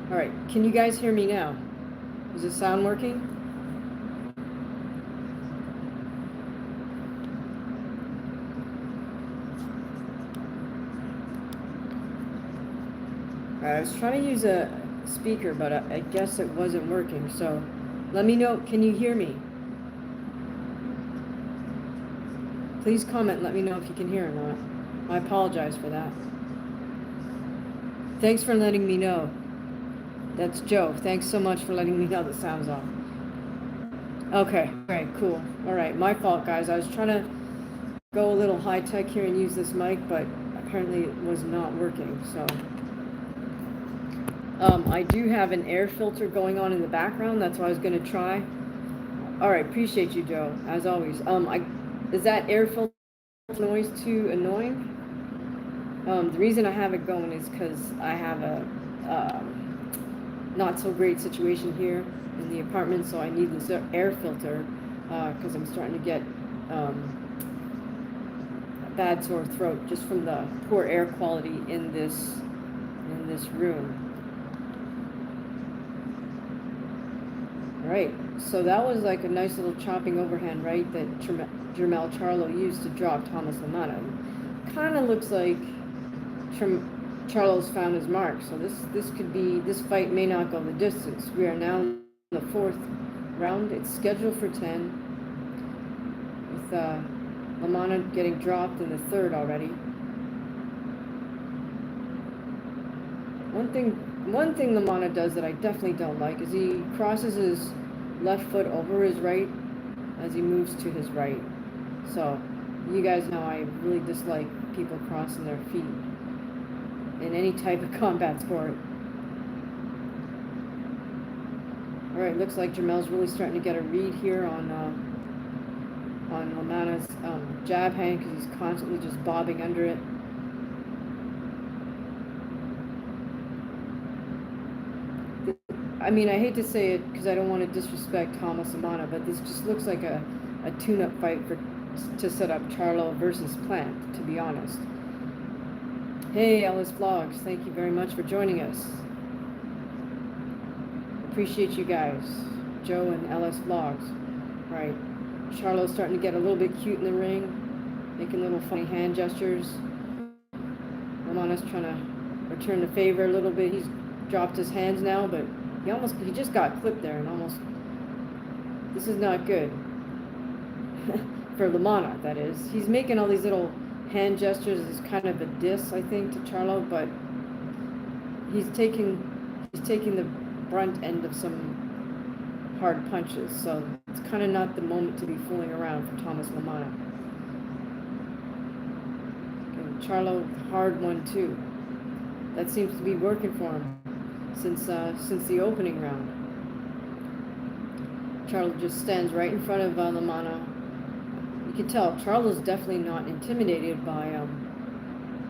All right, can you guys hear me now? Is the sound working? I was trying to use a speaker, but I guess it wasn't working. So let me know. Can you hear me? Please comment. Let me know if you can hear or not. I apologize for that. Thanks for letting me know. That's Joe. Thanks so much for letting me know the sound's off. Okay. Okay, cool. All right. My fault, guys. I was trying to go a little high tech here and use this mic, but apparently it was not working. So I do have an air filter going on in the background. That's what I was going to try. All right. Appreciate you, Joe, as always. Is that air filter noise too annoying? The reason I have it going is because I have a not so great situation here in the apartment, so I need this air filter because I'm starting to get a bad sore throat just from the poor air quality in this room. All right, so that was like a nice little chopping overhand right that Jermell Charlo used to drop Thomas LaManna. Kind of looks like Charlo's found his mark, so this fight may not go the distance. We are now in the 4th round. It's scheduled for 10, with LaManna getting dropped in the 3rd already. One thing LaManna does that I definitely don't like is he crosses his left foot over his right as he moves to his right. So you guys know I really dislike people crossing their feet in any type of combat sport. All right, looks like Jermell's really starting to get a read here on LaManna's jab hand because he's constantly just bobbing under it. I mean, I hate to say it because I don't want to disrespect Thomas LaManna, but this just looks like a tune-up fight to set up Charlo versus Plant, to be honest. Hey, Ellis Vlogs, thank you very much for joining us. Appreciate you guys, Joe and Ellis Vlogs. Right, Charlo's starting to get a little bit cute in the ring, making little funny hand gestures. LaManna's trying to return the favor a little bit. He's dropped his hands now, but he just got clipped there and almost. This is not good for LaManna, that is. He's making all these little hand gestures as kind of a diss, I think, to Charlo, but he's taking the brunt end of some hard punches, so it's kind of not the moment to be fooling around for Thomas LaManna. And Charlo, hard one too. That seems to be working for him since the opening round. Charlo just stands right in front of LaManna. You can tell Charlo's definitely not intimidated by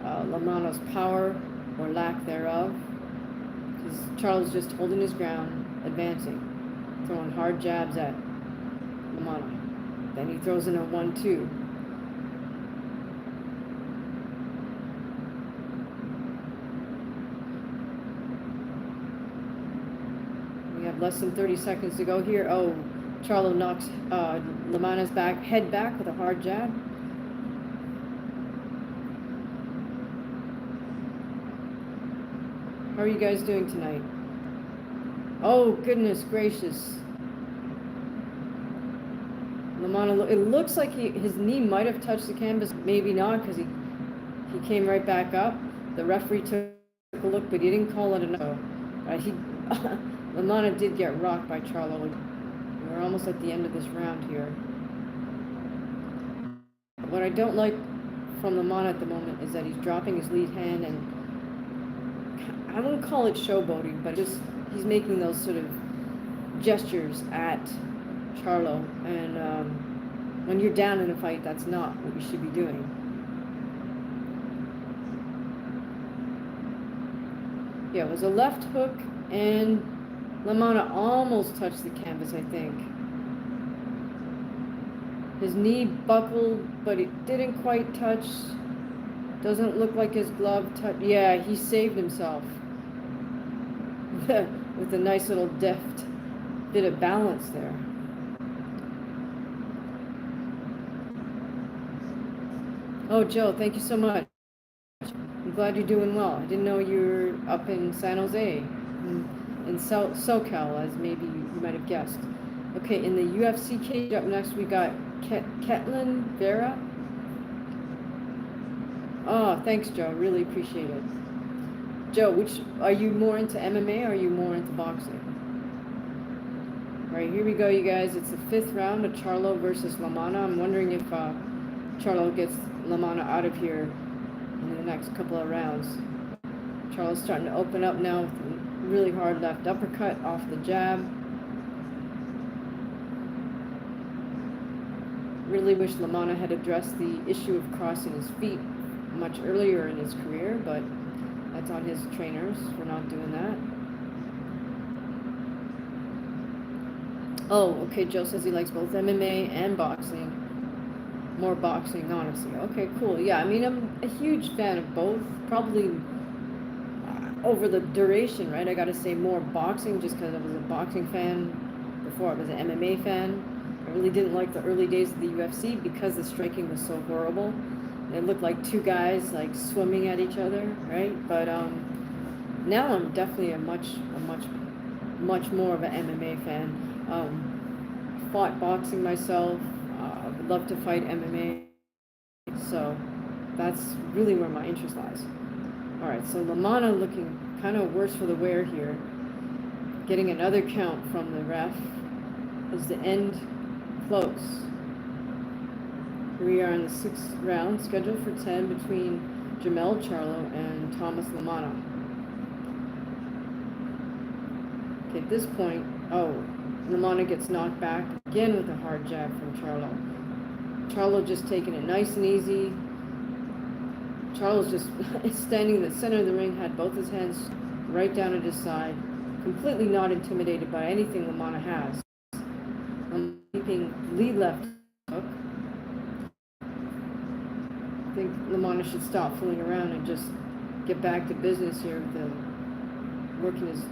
LaManna's power or lack thereof, because Charlo's just holding his ground, advancing, throwing hard jabs at LaManna. Then he throws in a 1-2. Less than 30 seconds to go here. Oh, Charlo knocks LaManna's head back with a hard jab. How are you guys doing tonight? Oh, goodness gracious. LaManna, it looks like his knee might have touched the canvas. Maybe not, because he came right back up. The referee took a look, but he didn't call it enough. LaManna did get rocked by Charlo. We're almost at the end of this round here. What I don't like from LaManna at the moment is that he's dropping his lead hand, and I wouldn't call it showboating, but just he's making those sort of gestures at Charlo, and when you're down in a fight, that's not what you should be doing. Yeah, it was a left hook, and LaManna almost touched the canvas, I think. His knee buckled, but it didn't quite touch. Doesn't look like his glove touched. Yeah, he saved himself. with a nice little deft bit of balance there. Oh, Joe, thank you so much. I'm glad you're doing well. I didn't know you were up in San Jose, in SoCal, as maybe you might have guessed. Okay, in the UFC cage up next, we got Ketlin Vera. Oh, thanks, Joe. Really appreciate it. Joe, which are you more into MMA or are you more into boxing? All right, here we go, you guys. It's the 5th round of Charlo versus LaManna. I'm wondering if Charlo gets LaManna out of here in the next couple of rounds. Charlo's starting to open up now with a really hard left uppercut off the jab. Really wish LaManna had addressed the issue of crossing his feet much earlier in his career, but that's on his trainers for not doing that. Oh, okay, Joe says he likes both MMA and boxing. More boxing, honestly. Okay, cool. Yeah, I mean, I'm a huge fan of both. Probably over the duration, right? I gotta say more boxing just because I was a boxing fan before I was an MMA fan. I really didn't like the early days of the UFC because the striking was so horrible. It looked like two guys like swimming at each other, right? But now I'm definitely a much more of an MMA fan. Fought boxing myself. I would love to fight MMA. So that's really where my interest lies. All right, so LaManna looking kind of worse for the wear here. Getting another count from the ref as the end close. Here we are in the 6th round, scheduled for 10 between Jamel Charlo and Thomas LaManna. Okay, at this point, LaManna gets knocked back again with a hard jab from Charlo. Charlo just taking it nice and easy. Charlo's just standing in the center of the ring, had both his hands right down at his side, completely not intimidated by anything LaManna has. Keeping lead left hook. I think LaManna should stop fooling around and just get back to business here with working his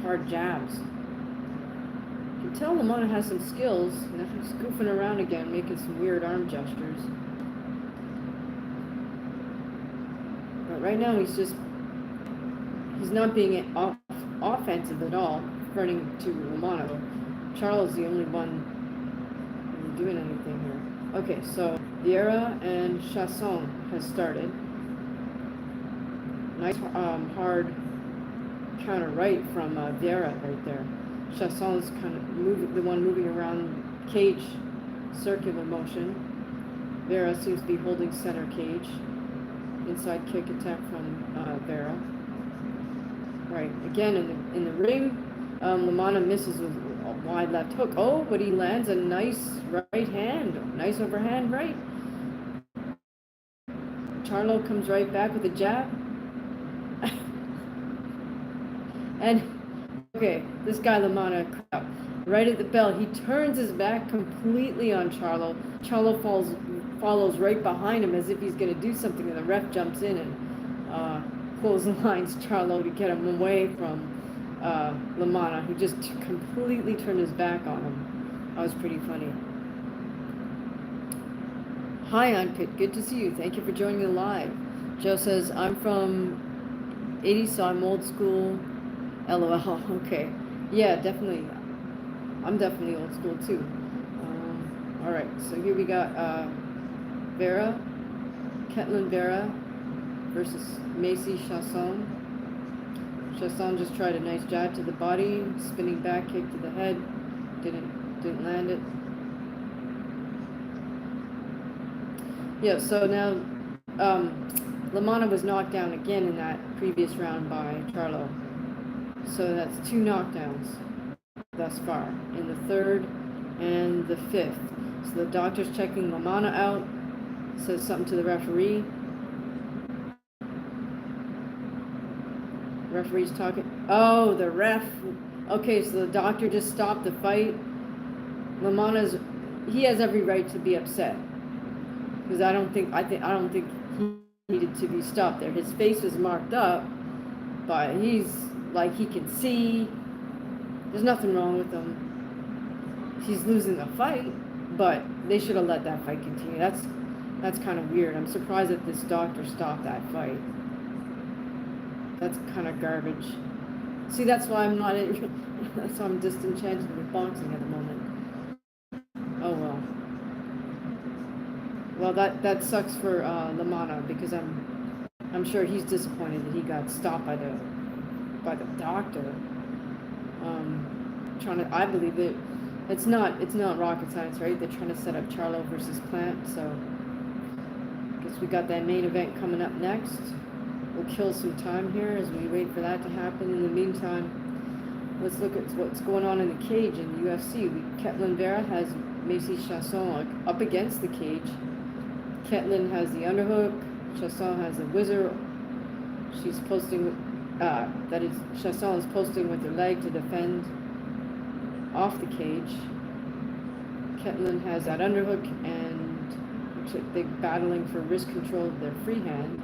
hard jabs. You can tell LaManna has some skills. He's goofing around again, making some weird arm gestures. But right now he's not being offensive at all, referring to LaManna. Charlo's the only one doing anything here. Okay, so Vieira and Chasson has started. Nice hard counter right from Vieira right there. Chasson's kind of the one moving around cage, circular motion. Vieira seems to be holding center cage. Inside kick attack from Vieira. Right, again in the ring, LaManna misses with a wide left hook. Oh, but he lands a nice right hand, nice overhand right. Charlo comes right back with a jab. And, okay, this guy LaManna, crap, right at the bell, he turns his back completely on Charlo. Charlo follows right behind him as if he's going to do something, and the ref jumps in and clotheslines Charlo to get him away from LaManna, who just completely turned his back on him. That was pretty funny. Hi, Unpit. Good to see you. Thank you for joining the live. Joe says, I'm from 80, so I'm old school. LOL. Okay. Yeah, definitely. I'm definitely old school, too. All right. So here we got Vera, Ketlin Vera versus Macy Chasson. Chasson just tried a nice jab to the body, spinning back kick to the head. Didn't land it. Yeah, so now LaManna was knocked down again in that previous round by Charlo. So that's 2 knockdowns thus far, in the 3rd and the 5th. So the doctor's checking LaManna out, says something to the referee. Referee's talking. Oh, the ref. Okay, so the doctor just stopped the fight. He has every right to be upset. Because I don't think he needed to be stopped there. His face was marked up, but he's like he can see. There's nothing wrong with him. He's losing the fight, but they should have let that fight continue. That's kind of weird. I'm surprised that this doctor stopped that fight. That's kind of garbage. See, that's why I'm not. That's why I'm disenchanted with boxing at the moment. Oh well. Well, that sucks for Lamana, because I'm sure he's disappointed that he got stopped by the doctor. I believe that it's not rocket science, right? They're trying to set up Charlo versus Plant, so I guess we got that main event coming up next. We'll kill some time here as we wait for that to happen. In the meantime, let's look at what's going on in the cage in the UFC. Ketlin Vera has Macy Chasson up against the cage. Ketlin has the underhook. Chasson has the whizzer. She's posting, Chasson is posting with her leg to defend off the cage. Ketlin has that underhook, and looks like they're battling for wrist control of their free hand.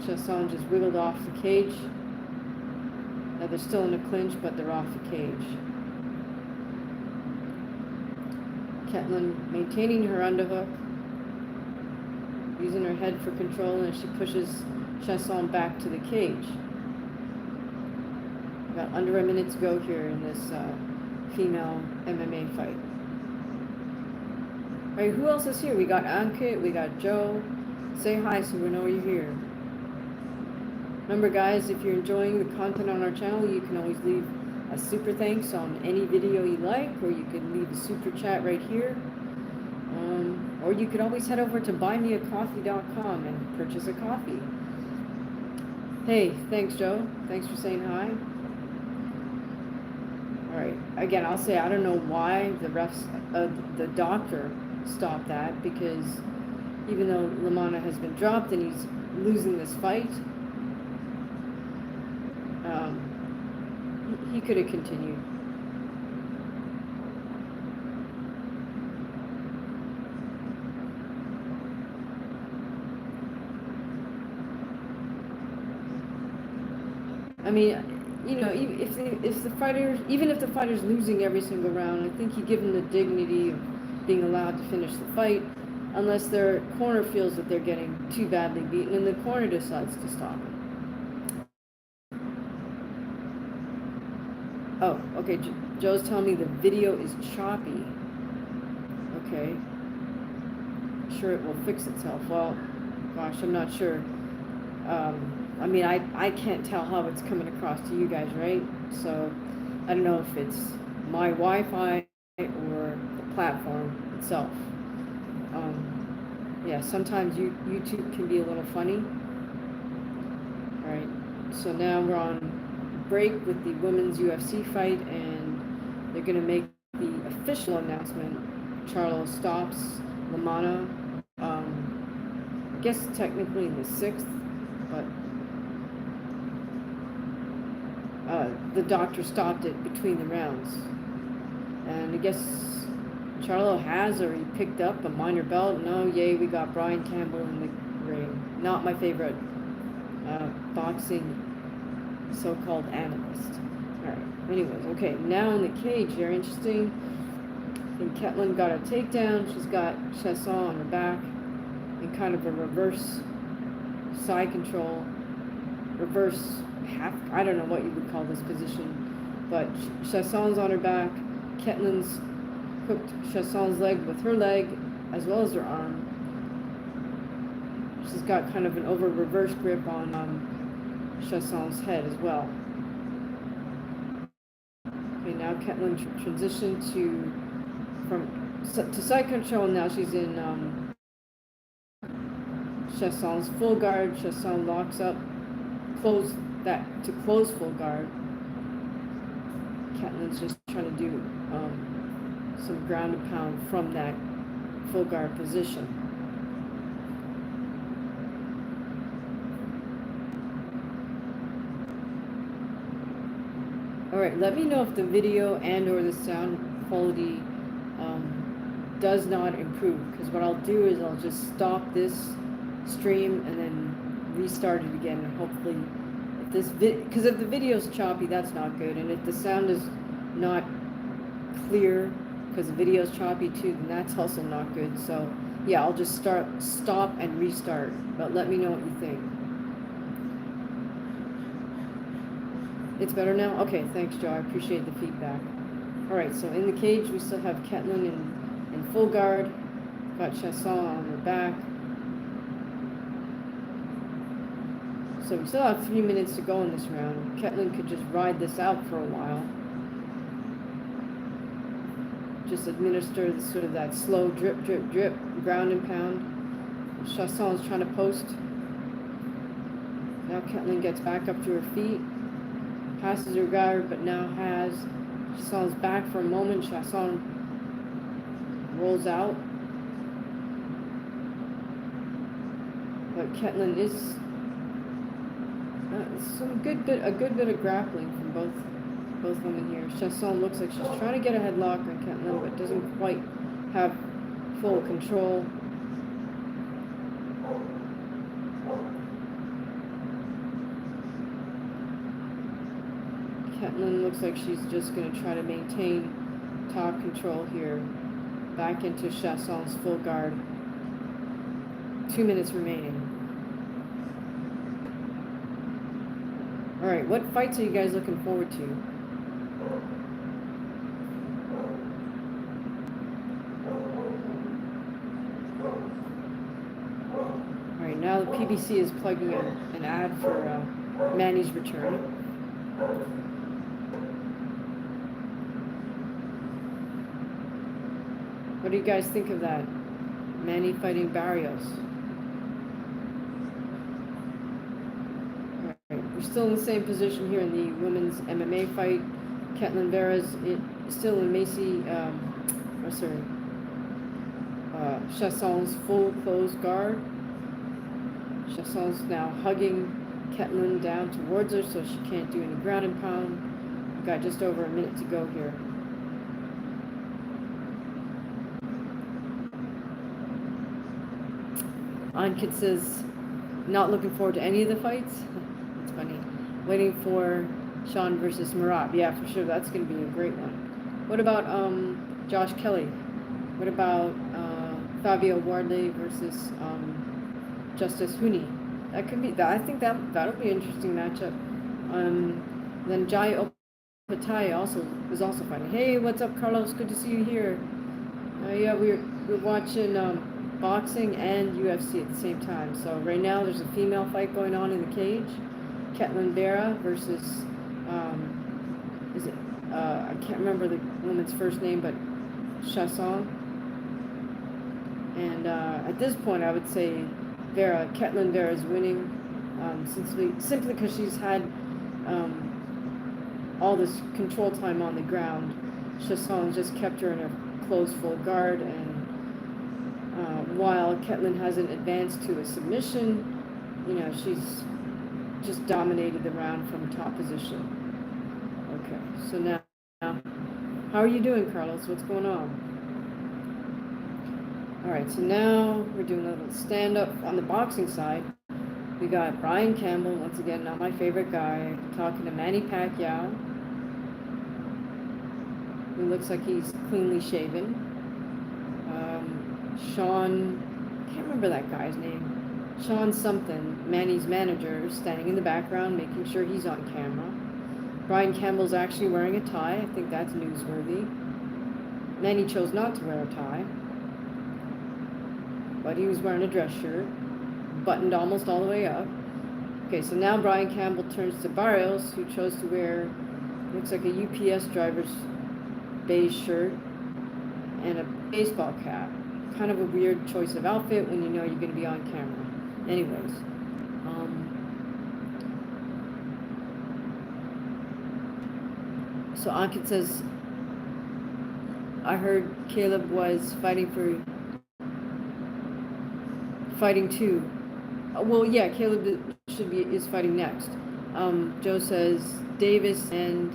Chasson just wiggled off the cage. Now they're still in a clinch, but they're off the cage. Ketlin maintaining her underhook, using her head for control, and she pushes Chasson back to the cage. About under a minute to go here in this female MMA fight. All right, who else is here? We got Ankit, we got Joe. Say hi so we know you're here. Remember, guys, if you're enjoying the content on our channel, you can always leave a super thanks on any video you like, or you can leave a super chat right here. Or you could always head over to buymeacoffee.com and purchase a coffee. Hey, thanks, Joe. Thanks for saying hi. All right. Again, I'll say I don't know why the doctor stopped that, because even though Lamana has been dropped and he's losing this fight, he could have continued. I mean, you know, if the fighter's losing every single round, I think you give them the dignity of being allowed to finish the fight, unless their corner feels that they're getting too badly beaten and the corner decides to stop it. Oh, okay. Joe's telling me the video is choppy. Okay. Sure, it will fix itself. Well, gosh, I'm not sure. I mean, I can't tell how it's coming across to you guys, right? So I don't know if it's my Wi-Fi or the platform itself. Yeah, sometimes YouTube can be a little funny. All right, so now we're on break with the women's UFC fight, and they're going to make the official announcement. Charlo stops Lamana, I guess technically in the 6th, but the doctor stopped it between the rounds. And I guess Charlo has already picked up a minor belt. No, yay, we got Brian Campbell in the ring. Not my favorite boxing so-called analyst. Alright, anyways, okay, now in the cage, they're interesting. I think Ketlin got a takedown. She's got Chasson on her back in kind of a reverse side control, reverse half, I don't know what you would call this position, but Chasson's on her back. Ketlin's hooked Chasson's leg with her leg as well as her arm. She's got kind of an over reverse grip on Chasson's head as well. Okay, now Ketlin transitioned to side control. Now she's in Chasson's full guard. Chasson locks up, close full guard. Ketlin's just trying to do some ground and pound from that full guard position. All right, let me know if the video and or the sound quality does not improve, because what I'll do is I'll just stop this stream and then restart it again, and hopefully if this because if the video's choppy, that's not good. And if the sound is not clear because the video's choppy too, then that's also not good. So yeah, I'll just stop and restart. But let me know what you think. It's better now? Okay, thanks, Joe. I appreciate the feedback. All right, so in the cage, we still have Ketlin in full guard. Got Chasson on her back. So we still have 3 minutes to go in this round. Ketlin could just ride this out for a while. Just administer sort of that slow drip, drip, drip, ground and pound. Chasson is trying to post. Now Ketlin gets back up to her feet. Passes her guard, but now has Chasson's back for a moment. Chasson rolls out. But Ketlin is a good bit of grappling from both women here. Chasson looks like she's trying to get a headlock on Ketlin, but doesn't quite have full control. Ketlin looks like she's just going to try to maintain top control here. Back into Chasson's full guard. 2 minutes remaining. Alright, what fights are you guys looking forward to? Alright, now the PBC is plugging an ad for Manny's return. What do you guys think of that? Manny fighting Barrios. We're still in the same position here in the women's MMA fight. Ketlin Vera's still in Chasson's full closed guard. Chasson's now hugging Ketlin down towards her so she can't do any ground and pound. We've got just over a minute to go here. Ankit says, not looking forward to any of the fights. It's funny. Waiting for Sean versus Murat. Yeah, for sure. That's going to be a great one. What about Josh Kelly? What about Fabio Wardley versus Justice Huni? That could be. I think that'll be an interesting matchup. Then Jai Opatai is also fighting. Hey, what's up, Carlos? Good to see you here. Yeah, we're watching boxing and UFC at the same time. So right now there's a female fight going on in the cage. Ketlin Vera versus I can't remember the woman's first name, but Chasson. And at this point, I would say Ketlin Vera is winning, simply because she's had all this control time on the ground. Chasson just kept her in a closed full guard, and while Ketlin hasn't advanced to a submission, she's just dominated the round from top position. Okay, so now, how are you doing, Carlos? What's going on? All right, so now we're doing a little stand-up on the boxing side. We got Brian Campbell, once again, not my favorite guy, talking to Manny Pacquiao, who looks like he's cleanly shaven. Sean, I can't remember that guy's name. Sean something, Manny's manager, standing in the background, making sure he's on camera. Brian Campbell's actually wearing a tie. I think that's newsworthy. Manny chose not to wear a tie, but he was wearing a dress shirt, buttoned almost all the way up. Okay, so now Brian Campbell turns to Barrios, who chose to wear, looks like a UPS driver's beige shirt and a baseball cap. Kind of a weird choice of outfit when you know you're going to be on camera. Anyways, so Ankit says, I heard Caleb was fighting too. Well, yeah, Caleb is fighting next. Joe says Davis and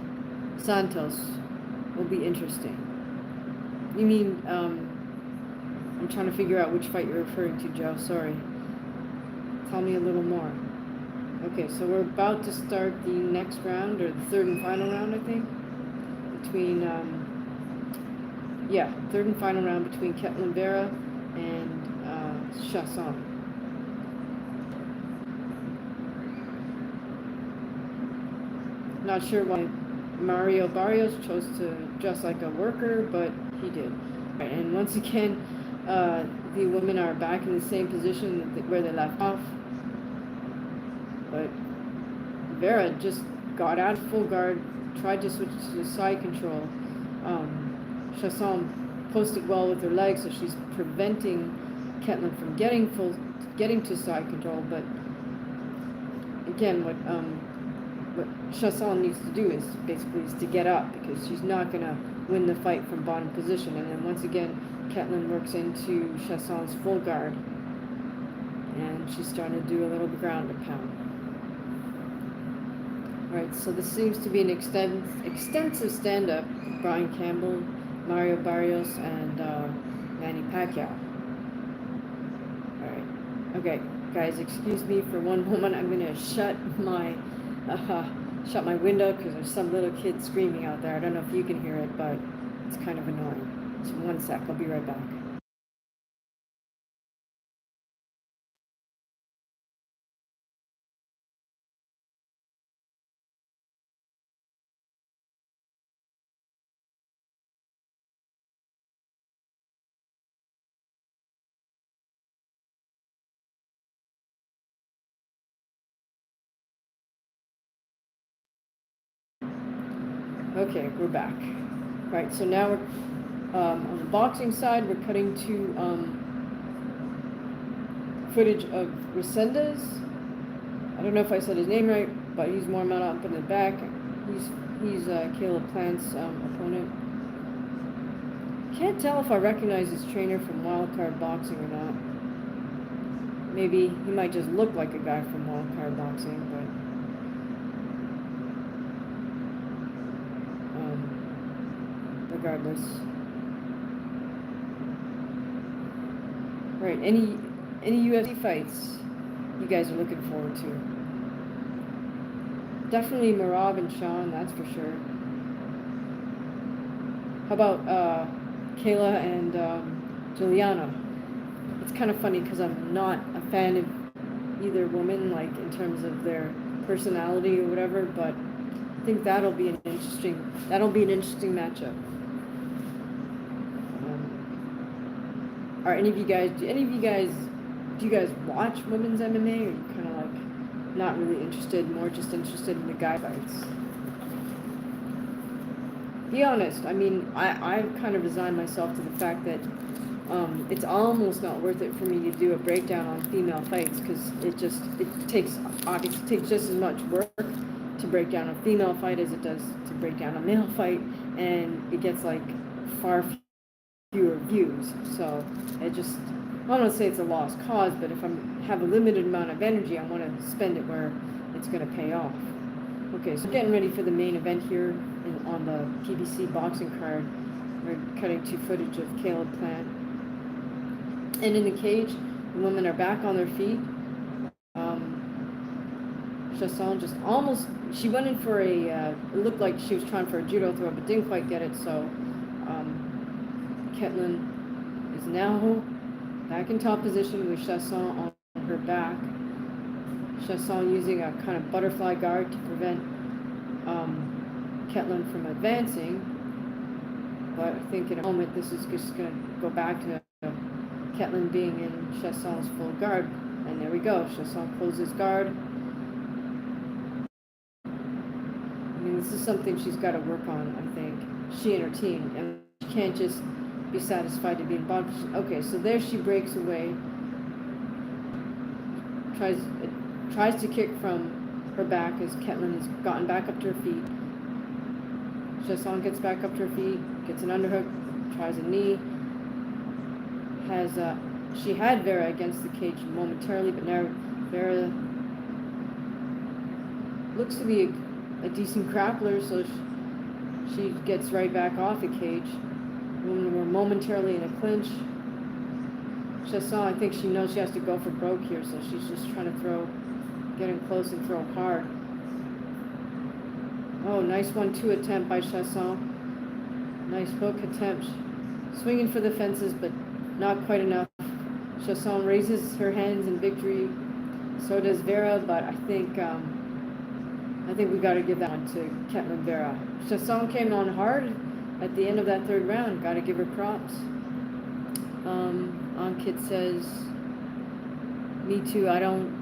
Santos will be interesting. You mean, I'm trying to figure out which fight you're referring to, Joe. Sorry. Tell me a little more. Okay, so we're about to start the next round, or the third and final round, I think, between, third and final round between Ketlin Vera and Chasson. Not sure why Mario Barrios chose to dress like a worker, but he did. Right, and once again, the women are back in the same position where they left off. But Vera just got out of full guard, tried to switch to side control. Chasson posted well with her legs, so she's preventing Ketlin from getting to side control. But again, what Chasson needs to do is to get up, because she's not going to win the fight from bottom position. And then once again, Ketlin works into Chasson's full guard, and she's starting to do a little ground and pound. Right, so this seems to be an extensive stand-up. Brian Campbell, Mario Barrios, and Manny Pacquiao. All right, okay, guys, excuse me for one moment. I'm going to shut my window because there's some little kid screaming out there. I don't know if you can hear it, but it's kind of annoying. So one sec, I'll be right back. Okay, we're back. Right, so now we're on the boxing side. We're cutting to footage of Resendez. I don't know if I said his name right, but he's warming up in the back. He's Caleb Plant's opponent. Can't tell if I recognize his trainer from Wildcard Boxing or not. Maybe he might just look like a guy from Wildcard Boxing, but regardless. Right, any UFC fights you guys are looking forward to? Definitely Marab and Sean, that's for sure. How about Kayla and Juliana? It's kind of funny because I'm not a fan of either woman, like in terms of their personality or whatever, but I think that'll be an interesting matchup. Are any of you guys? Do you guys watch women's MMA, or are you kind of like not really interested, more just interested in the guy fights? Be honest. I mean, I've kind of resigned myself to the fact that it's almost not worth it for me to do a breakdown on female fights, because it takes just as much work to break down a female fight as it does to break down a male fight, and it gets like far fewer views. So I don't want to say it's a lost cause, but if I have a limited amount of energy, I want to spend it where it's going to pay off. Okay, so getting ready for the main event here on the PBC boxing card. We're cutting to footage of Caleb Plant. And in the cage, the women are back on their feet. Chasson just she went in for it looked like she was trying for a judo throw, but didn't quite get it, so Ketlin is now back in top position with Chasson on her back. Chasson using a kind of butterfly guard to prevent Ketlin from advancing. But I think in a moment this is just going to go back to Ketlin being in Chasson's full guard. And there we go. Chasson closes guard. I mean, this is something she's got to work on, I think. She and her team. And she can't just be satisfied to be in bottom. Okay, so there she breaks away. Tries to kick from her back as Ketlin has gotten back up to her feet. Chasson gets back up to her feet, gets an underhook, tries a knee. She had Vera against the cage momentarily, but now Vera looks to be a decent grappler, so she gets right back off the cage. We're momentarily in a clinch. Chasson, I think she knows she has to go for broke here, so she's just trying to throw getting close and throw hard. Oh, nice 1-2 attempt by Chasson. Nice hook attempt. Swinging for the fences, but not quite enough. Chasson raises her hands in victory. So does Vera, but I think we got to give that one to Ketlin Vera. Chasson came on hard at the end of that third round. Got to give her props. Ankit says, me too. I don't.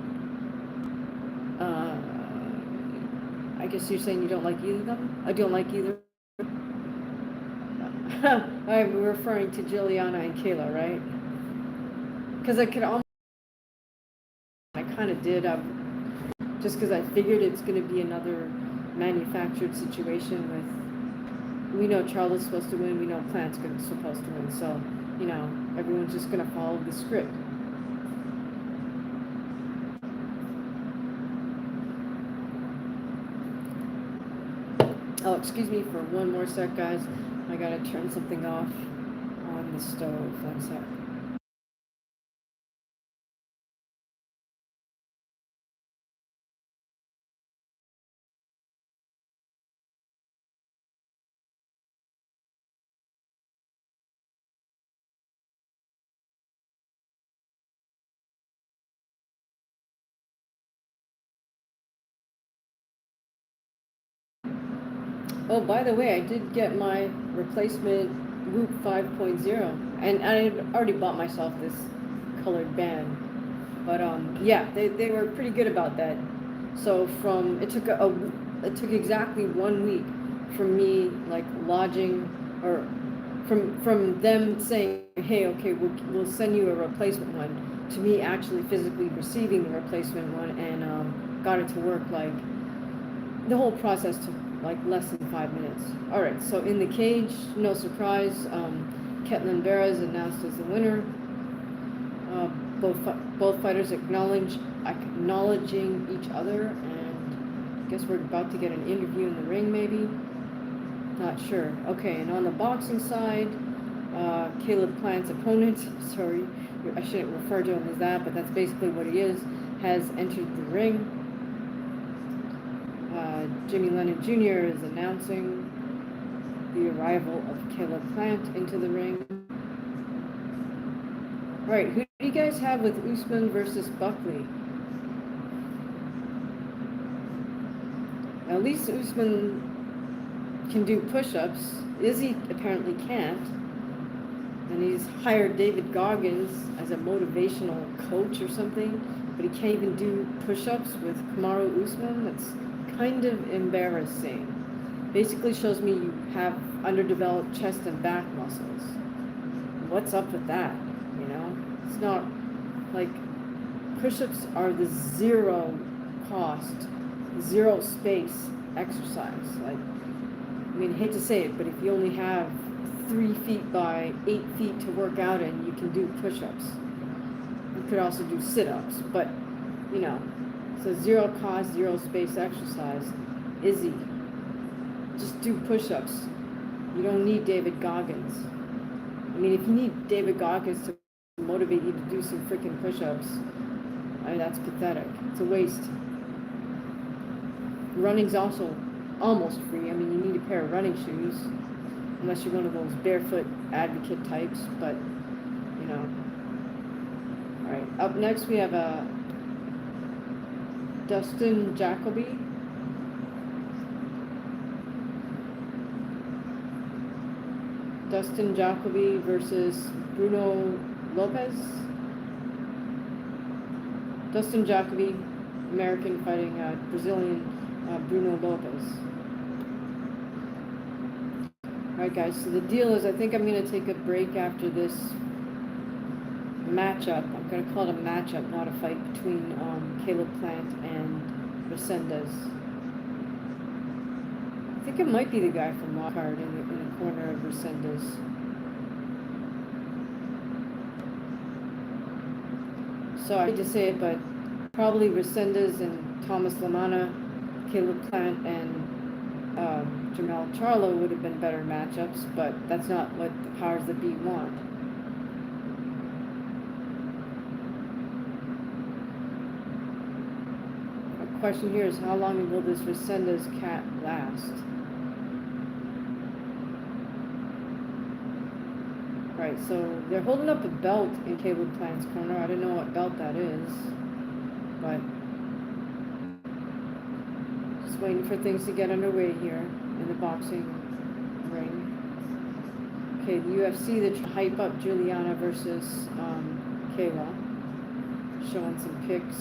I guess you're saying you don't like either of them? I don't like either. I'm referring to Juliana and Kayla, right? Because I could almost. I kind of did. Just because I figured it's going to be another manufactured situation with. We know Charlo's supposed to win. We know Plant's supposed to win. So, you know, everyone's just going to follow the script. Oh, excuse me for one more sec, guys. I gotta turn something off on the stove. One sec. Oh, by the way, I did get my replacement Whoop 5.0, and I had already bought myself this colored band. But yeah, they were pretty good about that. So it took exactly 1 week from me like lodging, or from them saying, hey, okay, we'll send you a replacement one, to me actually physically receiving the replacement one, and got it to work. Like the whole process took like less than 5 minutes. All right, so in the cage, no surprise, Ketlin Vera is announced as the winner. Both fighters acknowledging each other, and I guess we're about to get an interview in the ring, maybe. Not sure. Okay, and on the boxing side, Caleb Plant's opponent, sorry, I shouldn't refer to him as that, but that's basically what he is, has entered the ring. Jimmy Lennon Jr. is announcing the arrival of Caleb Plant into the ring. All right, who do you guys have with Usman versus Buckley? At least Usman can do push-ups. Izzy apparently can't. And he's hired David Goggins as a motivational coach or something, but he can't even do push-ups with Kamaru Usman. That's kind of embarrassing. Basically shows me you have underdeveloped chest and back muscles. What's up with that? You know, it's not like push-ups are the zero cost, zero space exercise. Like, I mean, I hate to say it, but if you only have 3 feet by 8 feet to work out in, you can do push-ups. You could also do sit-ups, but you know, so zero cost, zero space exercise. Izzy, just do push-ups. You don't need David Goggins. I mean, if you need David Goggins to motivate you to do some freaking push-ups, I mean, that's pathetic. It's a waste. Running's also almost free. I mean, you need a pair of running shoes, unless you're one of those barefoot advocate types, but, you know. All right, up next we have Dustin Jacoby. Dustin Jacoby versus Bruno Lopez. Dustin Jacoby, American, fighting Brazilian Bruno Lopez. Alright guys, so the deal is I think I'm going to take a break after this matchup. I'm going to call it a matchup, not a fight, between Caleb Plant and Resendez. I think it might be the guy from Lockhart in the corner of Resendez. So I hate to say it, but probably Resendez and Thomas Lamana, Caleb Plant and Jamel Charlo would have been better matchups, but that's not what the powers that be want. question here is, how long will this Resendez cat last? Right, so they're holding up a belt in Caleb Plant's corner. I don't know what belt that is, but just waiting for things to get underway here in the boxing ring. Okay, the UFC, they're trying to hype up Juliana versus Kayla. Showing some pics.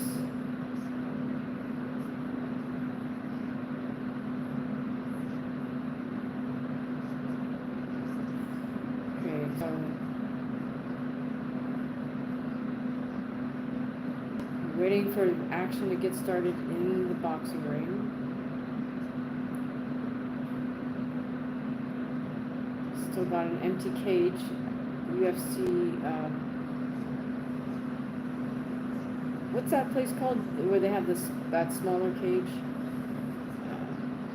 Okay, so waiting for action to get started in the boxing ring. Still got an empty cage. UFC, what's that place called where they have that smaller cage?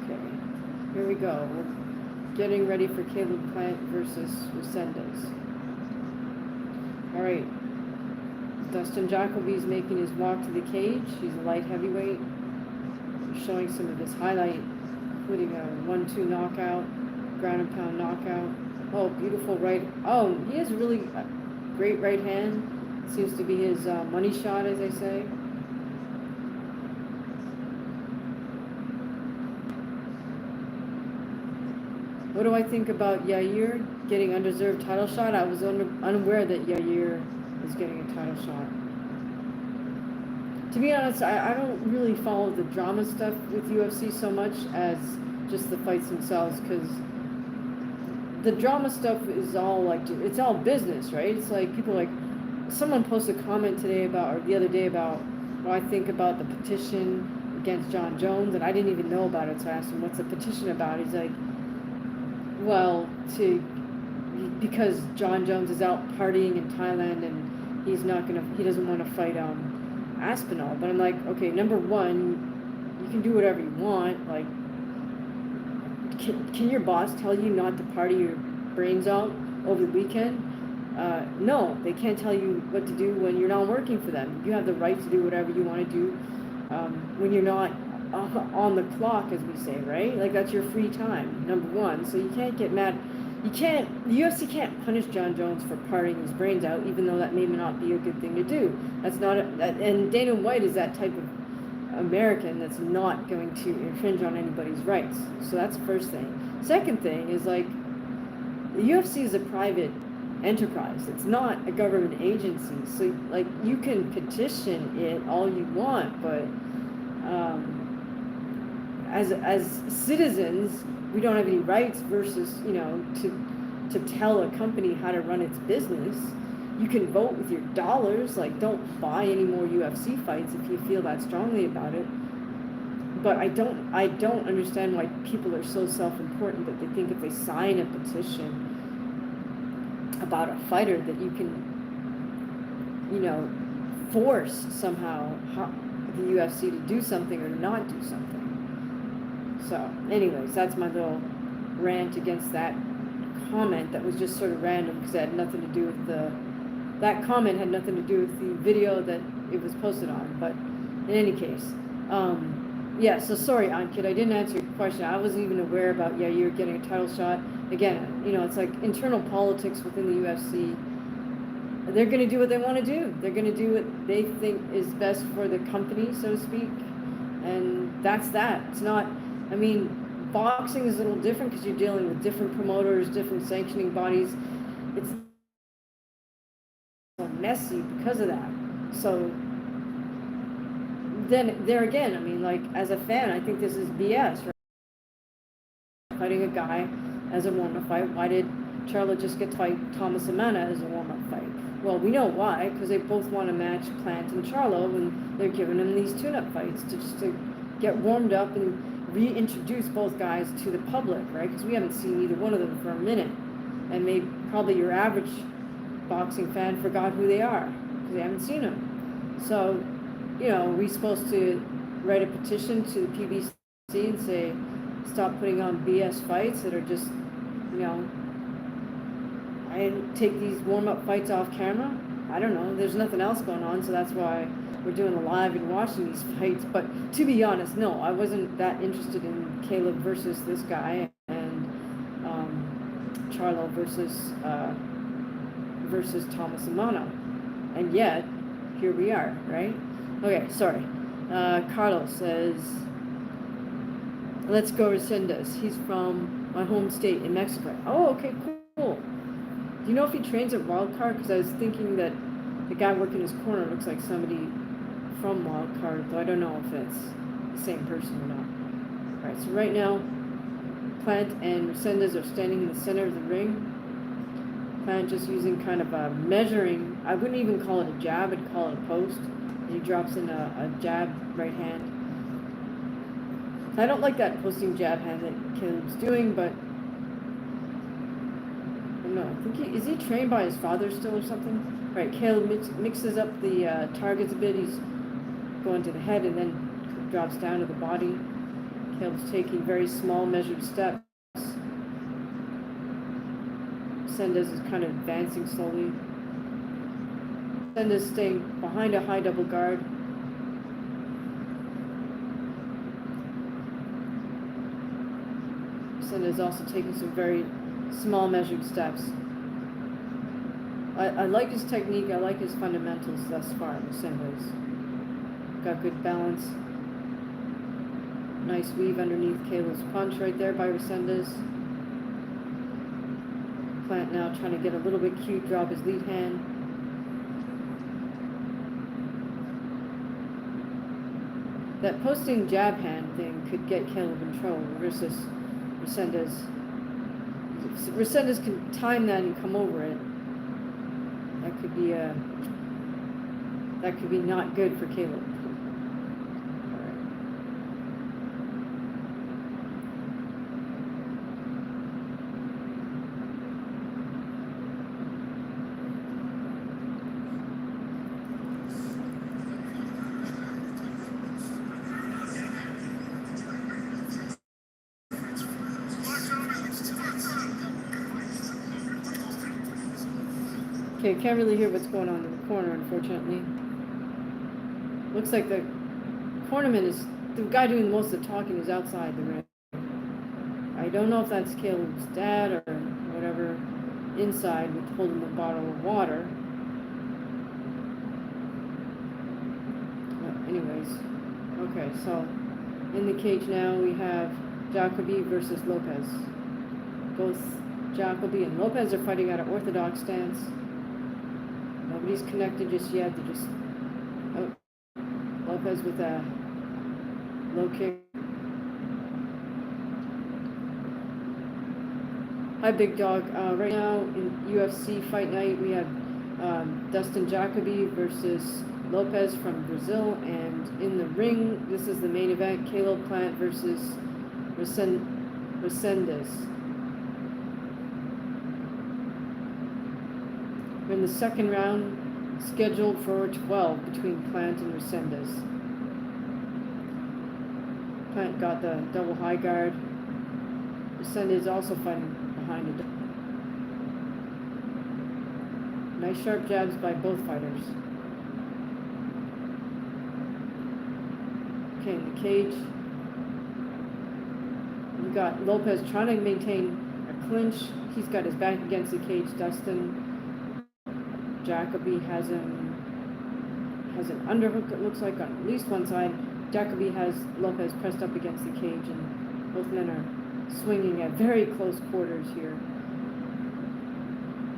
Okay, here we go. We're getting ready for Caleb Plant versus Resendez. All right, Dustin Jacoby's making his walk to the cage. He's a light heavyweight. Showing some of his highlight, including a 1-2 knockout, ground and pound knockout. Oh, beautiful right. Oh, he has a really great right hand. Seems to be his money shot, as I say. What do I think about Yair getting undeserved title shot? I was unaware that Yair is getting a title shot. To be honest, I don't really follow the drama stuff with UFC so much as just the fights themselves, because the drama stuff is all like, it's all business, right? It's like people like, someone posted a comment today about, or the other day about, what I think about the petition against John Jones, and I didn't even know about it, so I asked him, what's the petition about? He's like, well, because John Jones is out partying in Thailand and he doesn't want to fight Aspinall. But I'm like, okay, number one, you can do whatever you want. Like, can your boss tell you not to party your brains out over the weekend? No, they can't tell you what to do when you're not working for them. You have the right to do whatever you want to do when you're not on the clock, as we say, right? Like, that's your free time, number one. So you can't get mad. The UFC can't punish John Jones for partying his brains out, even though that may not be a good thing to do. That's not, and Dana White is that type of American that's not going to infringe on anybody's rights. So that's the first thing. Second thing is, like, the UFC is a private enterprise. It's not a government agency. So, like, you can petition it all you want, but as citizens, we don't have any rights versus, to tell a company how to run its business. You can vote with your dollars, like, don't buy any more UFC fights if you feel that strongly about it. But I don't understand why people are so self-important that they think if they sign a petition about a fighter that you can, force somehow the UFC to do something or not do something. So, anyways, that's my little rant against that comment that was just sort of random, because it had nothing to do with that comment had nothing to do with the video that it was posted on. But in any case, yeah, so sorry, Ankit, I didn't answer your question. I wasn't even aware about, you're getting a title shot. Again, it's like internal politics within the UFC. They're going to do what they want to do. They're going to do what they think is best for the company, so to speak. And that's that. It's not, boxing is a little different because you're dealing with different promoters, different sanctioning bodies. It's so messy because of that. So then there again, like, as a fan, I think this is BS, right? Fighting a guy as a warm-up fight. Why did Charlo just get to fight Thomas Amana as a warm-up fight? Well, we know why, because they both want to match Plant and Charlo, and they're giving them these tune-up fights to get warmed up and reintroduce both guys to the public, right? Because we haven't seen either one of them for a minute, and probably your average boxing fan forgot who they are because they haven't seen them. So, we're supposed to write a petition to the PBC and say, stop putting on BS fights that are just, I take these warm-up fights off camera. I don't know. There's nothing else going on, so that's why we're doing a live and watching these fights. But to be honest, no, I wasn't that interested in Caleb versus this guy and Charlo versus Thomas Amano. And yet, here we are, right? Okay, sorry. Carlos says, let's go Resendez. He's from my home state in Mexico. Oh, okay, cool. Do you know if he trains at Wildcard? Because I was thinking that the guy working his corner looks like somebody from Wildcard, though I don't know if it's the same person or not. Alright, so right now, Plant and Resendez are standing in the center of the ring. Plant just using kind of a measuring, I wouldn't even call it a jab, I'd call it a post. And he drops in a jab right hand. I don't like that posting jab hand that Caleb's doing, but I don't know. I think is he trained by his father still or something? Right, Caleb mixes up the targets a bit. He's going to the head and then drops down to the body. Caleb's taking very small measured steps. Resendez is kind of advancing slowly. Resendez staying behind a high double guard. Resendez also taking some very small measured steps. I like his technique, I like his fundamentals thus far, Resendez. Got good balance. Nice weave underneath Caleb's punch right there by Resendez. Plant now trying to get a little bit cute, drop his lead hand. That posting jab hand thing could get Caleb in trouble versus Resendez. If Resendez can time that and come over it, that could be not good for Caleb. Okay, can't really hear what's going on in the corner, unfortunately. Looks like the cornerman is, the guy doing most of the talking is outside the ring. I don't know if that's Caleb's dad or whatever, inside with holding the bottle of water. But anyways, okay, so in the cage now we have Jacoby versus Lopez. Both Jacoby and Lopez are fighting out of orthodox stance. Nobody's connected just yet. They're just Lopez with a low kick. Hi, Big Dog. Right now in UFC Fight Night, we have Dustin Jacoby versus Lopez from Brazil, and in the ring, this is the main event: Caleb Plant versus Resendez. We're in the second round, scheduled for 12 between Plant and Resendez. Plant got the double high guard. Resendez also fighting behind it. Nice sharp jabs by both fighters. Okay, in the cage, we got Lopez trying to maintain a clinch. He's got his back against the cage. Dustin Jacoby has an underhook, it looks like, on at least one side. Jacoby has Lopez pressed up against the cage, and both men are swinging at very close quarters here.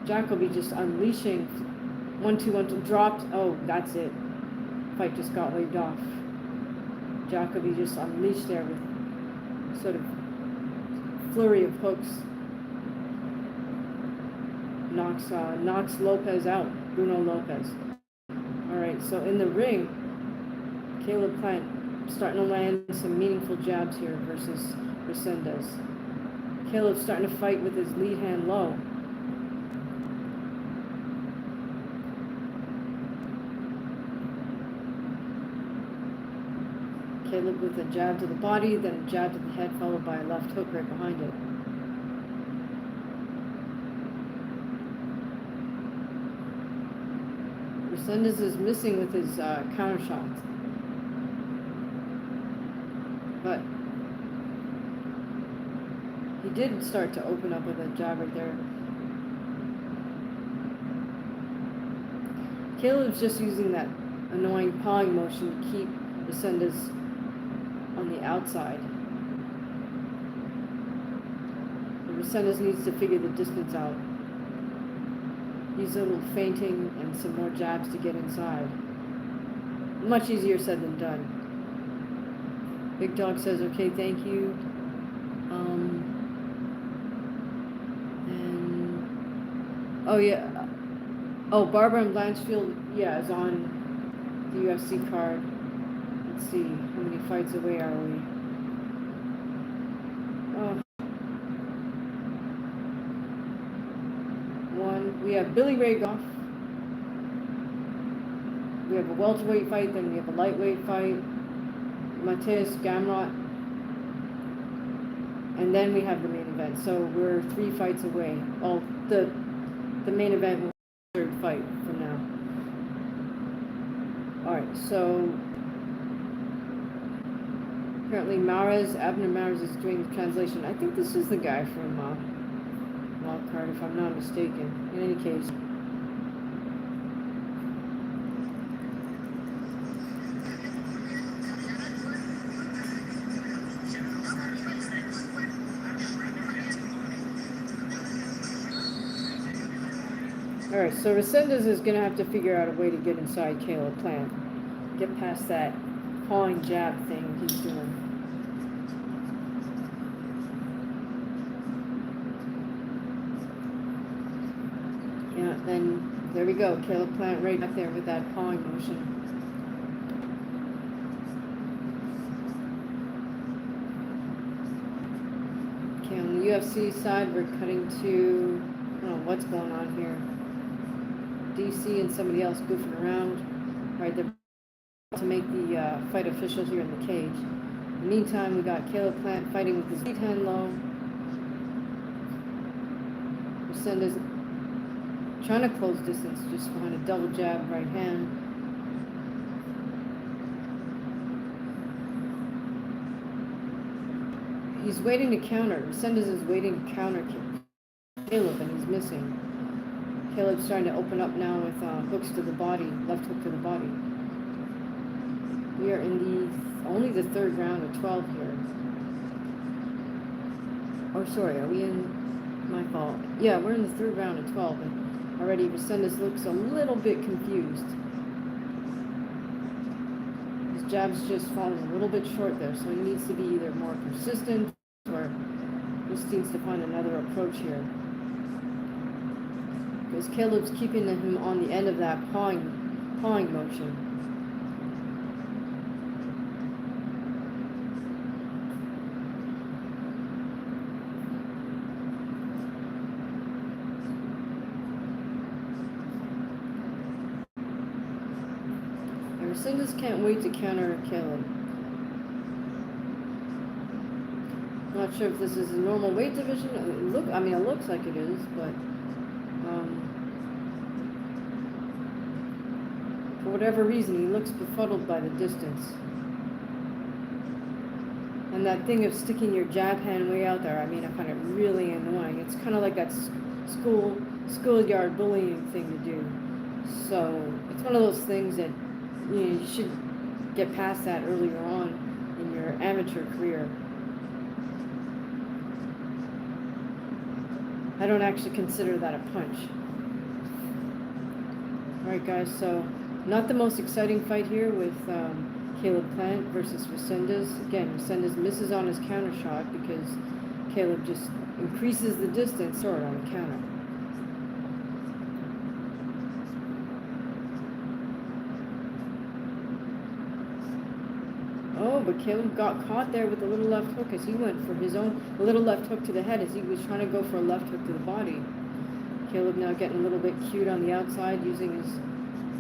Jacoby just unleashing 1-2, 1-2, dropped. Oh, that's it. Fight just got waved off. Jacoby just unleashed there with sort of flurry of hooks. Knocks Lopez out, Bruno Lopez. Alright, so in the ring, Caleb Plant starting to land some meaningful jabs here versus Resendez. Caleb's starting to fight with his lead hand low. Caleb with a jab to the body, then a jab to the head, followed by a left hook right behind it. Resendez is missing with his counter shots. But he did start to open up with a jab right there. Caleb's just using that annoying pawing motion to keep Resendez on the outside. And Resendez needs to figure the distance out. Use a little feinting and some more jabs to get inside. Much easier said than done. Big Dog says, okay, thank you. And oh yeah. Oh, Barbara and Blanchfield, yeah, is on the UFC card. Let's see, how many fights away are we? Oh. One. We have Billy Ray Goff. We have a welterweight fight, then we have a lightweight fight. Mateus Gamrot. And then we have the main event. So we're 3 fights away. Oh, the main event will be the 3rd fight from now. Alright, so apparently Abner Mares is doing the translation. I think this is the guy from Wildcard, if I'm not mistaken. In any case. Alright, so Resendez is going to have to figure out a way to get inside Caleb Plant. Get past that pawing jab thing he's doing. Yeah, then there we go. Caleb Plant right back there with that pawing motion. Okay, on the UFC side, we're cutting to, I don't know what's going on here. DC and somebody else goofing around. Alright, they're to make the fight official here in the cage. In the meantime, we got Caleb Plant fighting with his right hand low. Resendez trying to close distance just behind a double jab right hand. He's waiting to counter. Resendez is waiting to counter Caleb, and he's missing. Caleb's trying to open up now with hooks to the body, left hook to the body. We are in only the 3rd round of 12 here. Oh, sorry, are we in, my fault. Yeah, we're in the 3rd round of 12, and already Resendez looks a little bit confused. His jab's just falling a little bit short there, so he needs to be either more persistent or just needs to find another approach here. Because Caleb's keeping him on the end of that pawing motion. And Resendez can't wait to counter Caleb. Not sure if this is a normal weight division. I mean, it looks like it is, but for whatever reason, he looks befuddled by the distance. And that thing of sticking your jab hand way out there, I mean, I find it really annoying. It's kind of like that schoolyard bullying thing to do. So it's one of those things that you should get past that earlier on in your amateur career. I don't actually consider that a punch. Alright guys, so not the most exciting fight here with Caleb Plant versus Resendez. Again, Resendez misses on his counter shot because Caleb just increases the distance sort of on the counter. Oh, but Caleb got caught there with a little left hook as he went for his own little left hook to the head as he was trying to go for a left hook to the body. Caleb now getting a little bit cute on the outside using his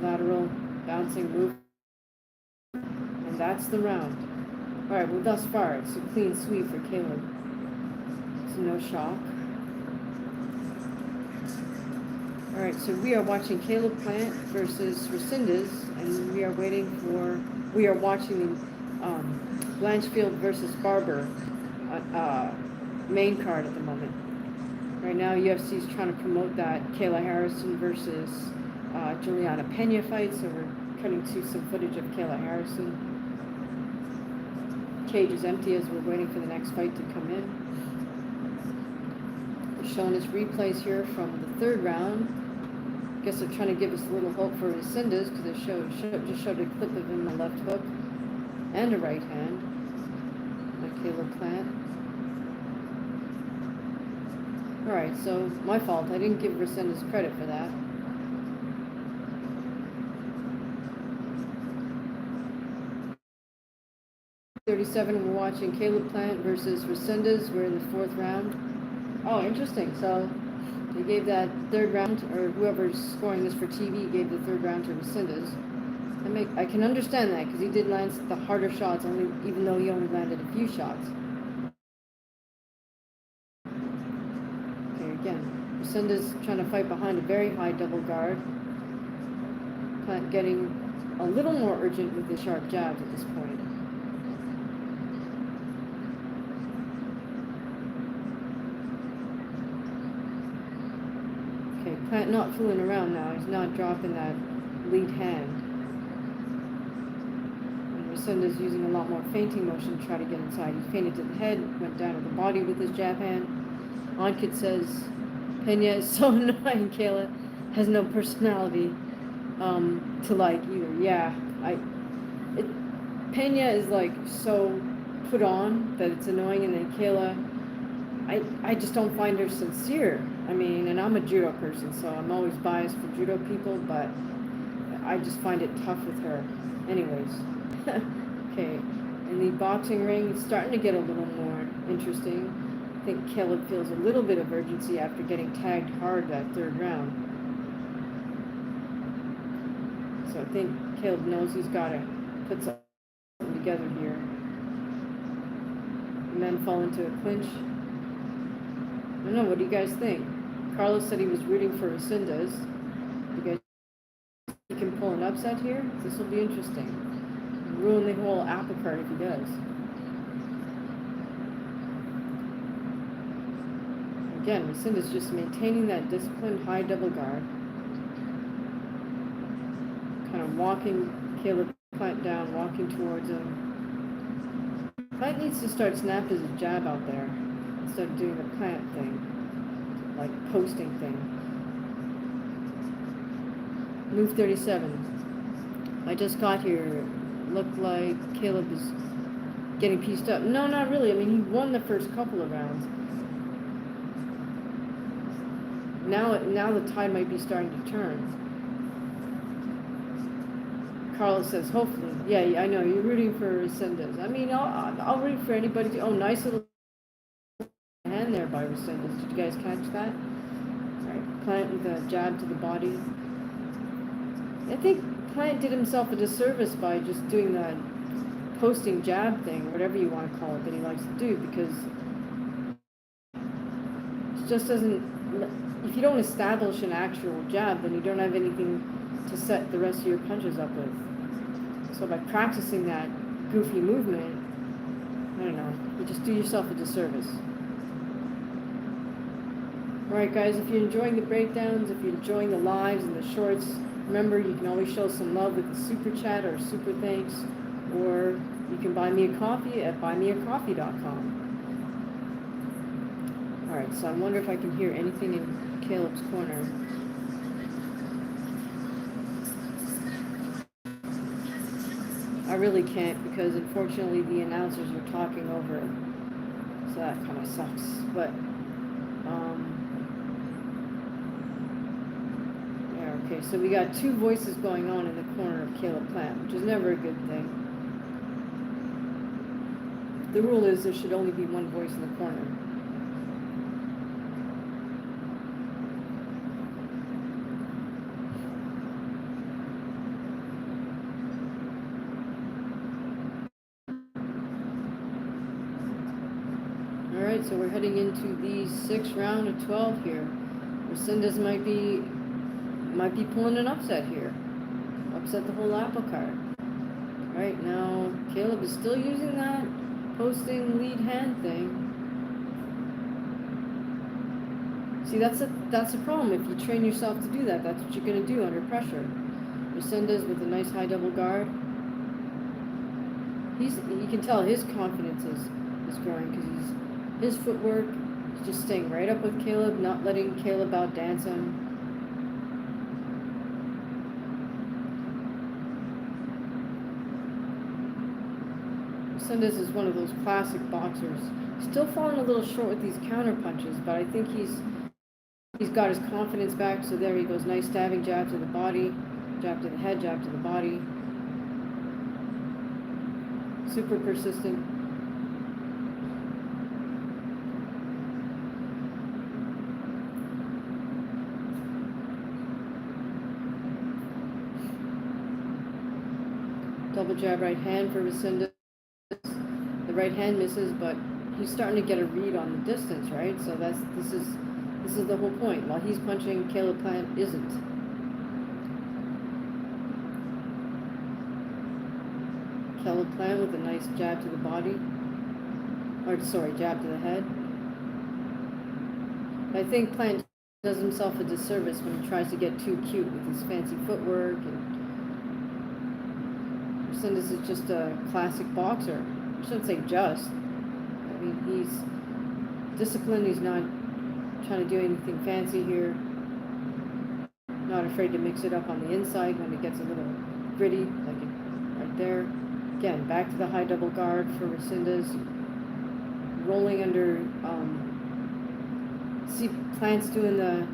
lateral bouncing move. And that's the round. Alright, well thus far it's a clean sweep for Caleb. It's no shock. All right, so we are watching Caleb Plant versus Resendez, and we are watching Blanchfield versus Barber main card at the moment. Right now, UFC is trying to promote that Kayla Harrison versus Juliana Pena fight, so we're cutting to some footage of Kayla Harrison. Cage is empty as we're waiting for the next fight to come in. They're showing us replays here from the third round. I guess they're trying to give us a little hope for Resendez because they just showed a clip of him, a left hook and a right hand by Caleb Plant. Alright, so my fault. I didn't give Resendez credit for that. .37, we're watching Caleb Plant versus Resendez. We're in the fourth round. Oh, interesting. So they gave that third round, or whoever's scoring this for TV gave the third round to Resendez. I can understand that because he did land the harder shots, even though he only landed a few shots. Again, Resendez trying to fight behind a very high double guard. Plant getting a little more urgent with the sharp jabs at this point. Okay, Plant not fooling around now. He's not dropping that lead hand. And Resendez using a lot more feinting motion to try to get inside. He feinted to the head, went down to the body with his jab hand. Onkit says, Pena is so annoying, Kayla has no personality to like either. Yeah, Pena is like so put on that it's annoying, and then Kayla, I just don't find her sincere. I mean, and I'm a judo person, so I'm always biased for judo people, but I just find it tough with her. Anyways, okay, in the boxing ring, it's starting to get a little more interesting. I think Caleb feels a little bit of urgency after getting tagged hard that third round. So I think Caleb knows he's got to put something together here. The men fall into a clinch. I don't know, what do you guys think? Carlos said he was rooting for Resendez. You guys think he can pull an upset here? This will be interesting. Ruin the whole apple cart if he does. Again, Resendez just maintaining that disciplined high double guard. Kind of walking Caleb Plant down, walking towards him. Plant needs to start snapping his jab out there instead of doing the Plant thing, like posting thing. Move 37. I just got here. Looked like Caleb is getting pieced up. No, not really. I mean, he won the first couple of rounds. Now the tide might be starting to turn. Carlos says, hopefully. Yeah, I know, you're rooting for Resendez. I mean, I'll root for anybody. Oh, nice little hand there by Resendez. Did you guys catch that? All right, Plant with a jab to the body. I think Plant did himself a disservice by just doing that posting jab thing, whatever you want to call it, that he likes to do, because it just doesn't... If you don't establish an actual jab, then you don't have anything to set the rest of your punches up with. So by practicing that goofy movement, I don't know, you just do yourself a disservice. Alright guys, if you're enjoying the breakdowns, if you're enjoying the lives and the shorts, remember you can always show some love with a super chat or a super thanks, or you can buy me a coffee at buymeacoffee.com. Alright, so I wonder if I can hear anything in Caleb's corner. I really can't because unfortunately the announcers are talking over it. So that kind of sucks. But, yeah, okay, so we got two voices going on in the corner of Caleb Plant, which is never a good thing. The rule is there should only be one voice in the corner. Alright, so we're heading into the 6th round of 12 here. Resendez might be might be pulling an upset here. Upset the whole apple cart. Right now, Caleb is still using that posting lead hand thing. See, that's a problem. If you train yourself to do that, that's what you're going to do under pressure. Resendez with a nice high double guard. You can tell his confidence is growing because his footwork is just staying right up with Caleb, not letting Caleb outdance him. Resendez is one of those classic boxers. Still falling a little short with these counter punches, but I think he's got his confidence back. So there he goes, nice stabbing jab to the body, jab to the head, jab to the body. Super persistent. Double jab right hand for Resendez. The right hand misses, but he's starting to get a read on the distance, right? So this is the whole point. While he's punching, Caleb Plant isn't. Caleb Plant with a nice jab to the body. Jab to the head. I think Plant does himself a disservice when he tries to get too cute with his fancy footwork. And Resendez is just a classic boxer. I shouldn't say just. I mean, he's disciplined. He's not trying to do anything fancy here. Not afraid to mix it up on the inside when it gets a little gritty, like it right there. Again, back to the high double guard for Resendez. Rolling under, see Plant's doing the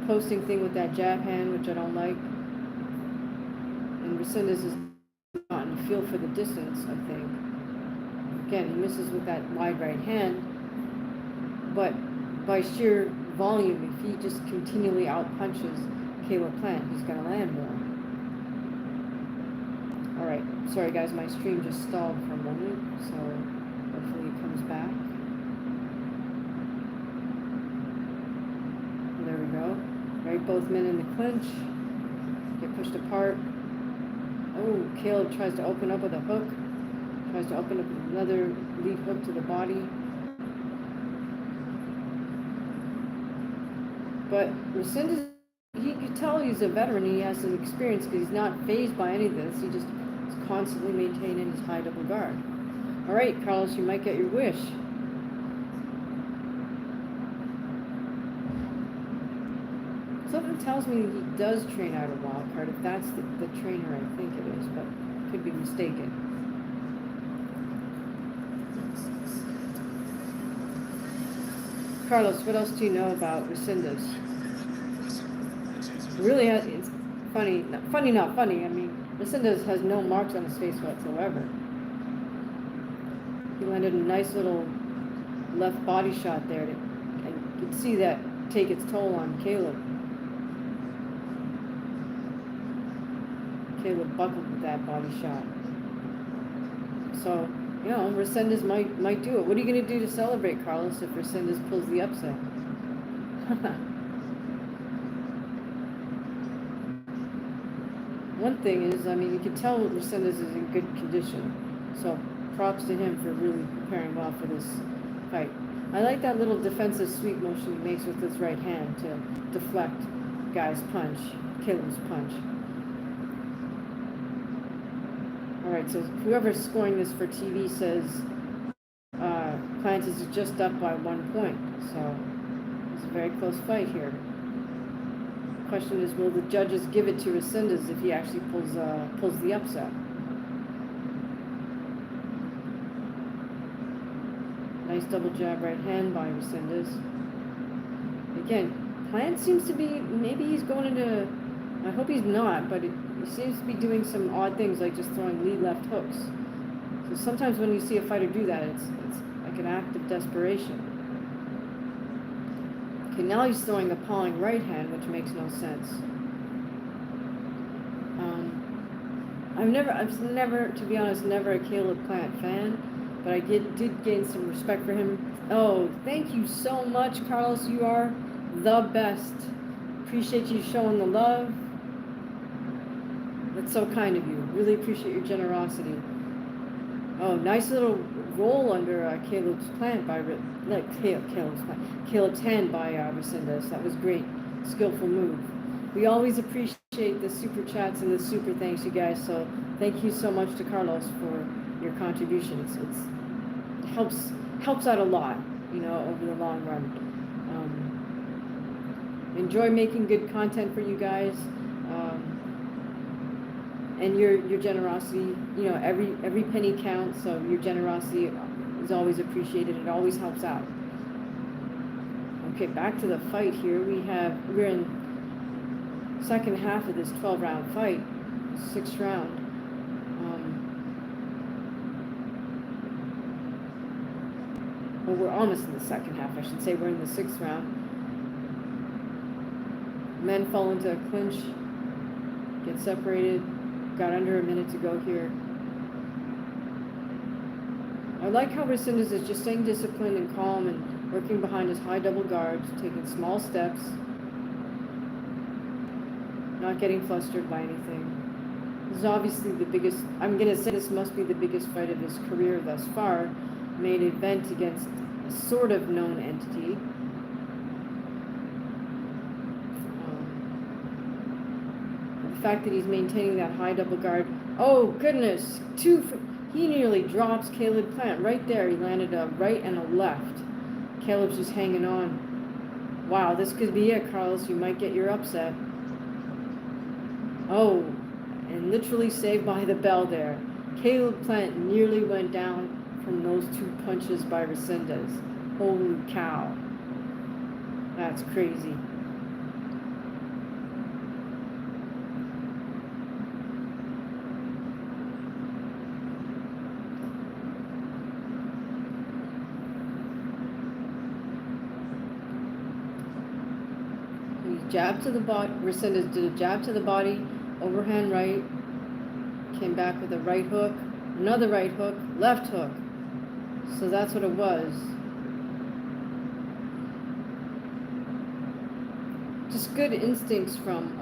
posting thing with that jab hand, which I don't like. And Resendez is gotten a feel for the distance, I think. Again, he misses with that wide right hand, but by sheer volume, if he just continually outpunches Caleb Plant, he's going to land more. Alright, sorry guys, my stream just stalled for a moment, so hopefully it comes back. There we go. Right, both men in the clinch. Get pushed apart. Oh, Caleb tries to open up with a hook. Tries to open up with another lead hook to the body. But Resendez, you can tell he's a veteran. He has some experience because he's not fazed by any of this. He just is constantly maintaining his high double guard. All right, Carlos, you might get your wish. Something tells me he does train out of wild card, if that's the trainer I think it is, but could be mistaken. Carlos, what else do you know about Resendez? Really, it's funny, not funny. I mean, Resendez has no marks on his face whatsoever. He landed a nice little left body shot there, and you can see that take its toll on Caleb. Caleb buckled with that body shot. So, you know, Resendez might do it. What are you going to do to celebrate, Carlos, if Resendez pulls the upset? One thing is, I mean, you can tell Resendez is in good condition. So, props to him for really preparing well for this fight. I like that little defensive sweep motion he makes with his right hand to deflect guy's punch, Caleb's punch. Alright, so whoever's scoring this for TV says Plant is just up by 1 point. So it's a very close fight here. The question is, will the judges give it to Resendez if he actually pulls the upset? Nice double jab right hand by Resendez. Again, Plant seems to be, maybe he's going into, I hope he's not, but he seems to be doing some odd things like just throwing lead left hooks. So sometimes when you see a fighter do that, it's like an act of desperation. Okay, now he's throwing the pawing right hand, which makes no sense. I've never, to be honest, never a Caleb Plant fan, but I did gain some respect for him. Oh, thank you so much, Carlos. You are the best. Appreciate you showing the love. That's so kind of you. Really appreciate your generosity. Oh, nice little roll under Caleb's plant by Caleb's hand by Resendez. That was great, skillful move. We always appreciate the super chats and the super thanks, you guys. So thank you so much to Carlos for your contribution. It helps out a lot, you know, over the long run. Enjoy making good content for you guys. And your generosity, you know, every penny counts, so your generosity is always appreciated. It always helps out. Okay, back to the fight here. We're in second half of this 12-round fight, 6th round. Well, we're almost in the second half, I should say. We're in the 6th round. Men fall into a clinch, get separated. Got under a minute to go here. I like how Resendez is just staying disciplined and calm and working behind his high double guards, taking small steps, not getting flustered by anything. This is obviously the biggest, I'm going to say this must be the biggest fight of his career thus far. Main event against a sort of known entity. The fact that he's maintaining that high double guard. Oh goodness, he nearly drops Caleb Plant right there. He landed a right and a left. Caleb's just hanging on. Wow, this could be it, Carlos. You might get your upset. Oh, and literally saved by the bell there. Caleb Plant nearly went down from those 2 punches by Resendez. Holy cow. That's crazy. Jab to the body. Resendez did a jab to the body, overhand right, came back with a right hook, another right hook, left hook. So that's what it was. Just good instincts from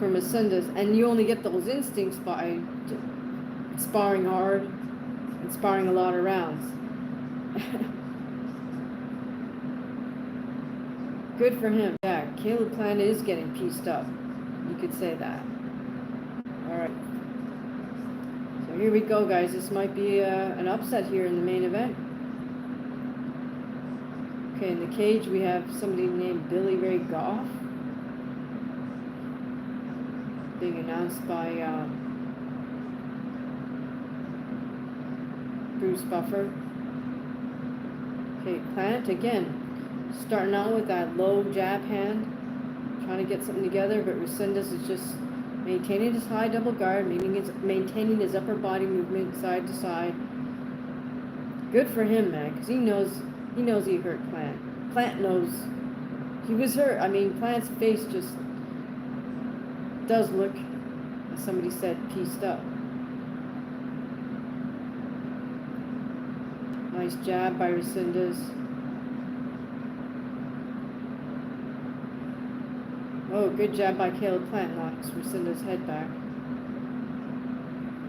Resendez, and you only get those instincts by sparring hard and sparring a lot of rounds. Good for him. Yeah, Caleb Plant is getting pieced up. You could say that. All right. So here we go, guys. This might be an upset here in the main event. Okay, in the cage we have somebody named Billy Ray Goff. Being announced by Bruce Buffer. Okay, Plant again. Starting out with that low jab hand, trying to get something together, but Resendez is just maintaining his high double guard, maintaining his upper body movement side to side. Good for him, man, because he knows he hurt Plant. Plant knows he was hurt. I mean, Plant's face just does look, as somebody said, pieced up. Nice jab by Resendez. Oh, good jab by Caleb Plant. Knocks Resendez's head back.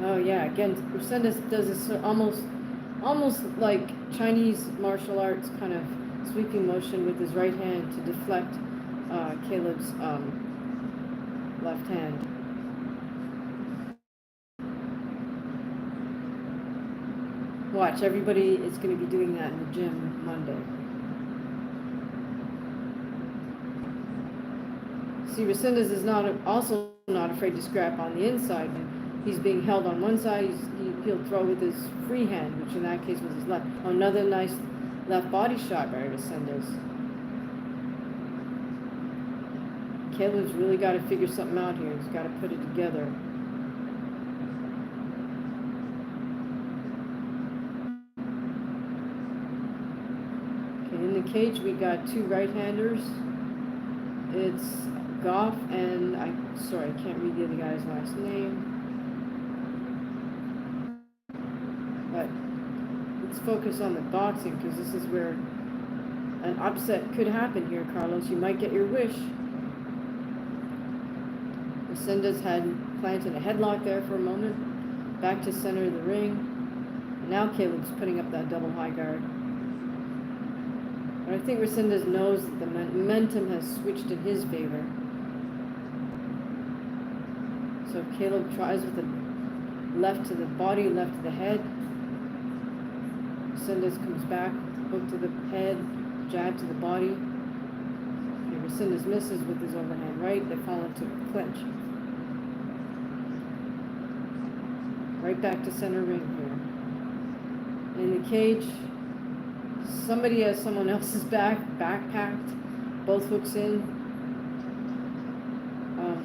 Oh yeah, again, Resendez does this almost like Chinese martial arts kind of sweeping motion with his right hand to deflect Caleb's left hand. Watch, everybody is going to be doing that in the gym Monday. See, Resendez is also not afraid to scrap on the inside. He's being held on one side. He'll throw with his free hand, which in that case was his left. Oh, another nice left body shot by Resendez. Caleb's really got to figure something out here. He's got to put it together. Okay, in the cage we got 2 right-handers. It's Goff and I can't read the other guy's last name. But let's focus on the boxing, because this is where an upset could happen here, Carlos. You might get your wish. Resendez had planted a headlock there for a moment. Back to center of the ring. And now Caleb's putting up that double high guard. But I think Resendez knows that the momentum has switched in his favor. So Caleb tries with a left to the body, left to the head. Resendez comes back, hook to the head, jab to the body. Okay, Resendez misses with his overhand right. They fall into a clinch. Right back to center ring here. In the cage, somebody has someone else's backpacked. Both hooks in.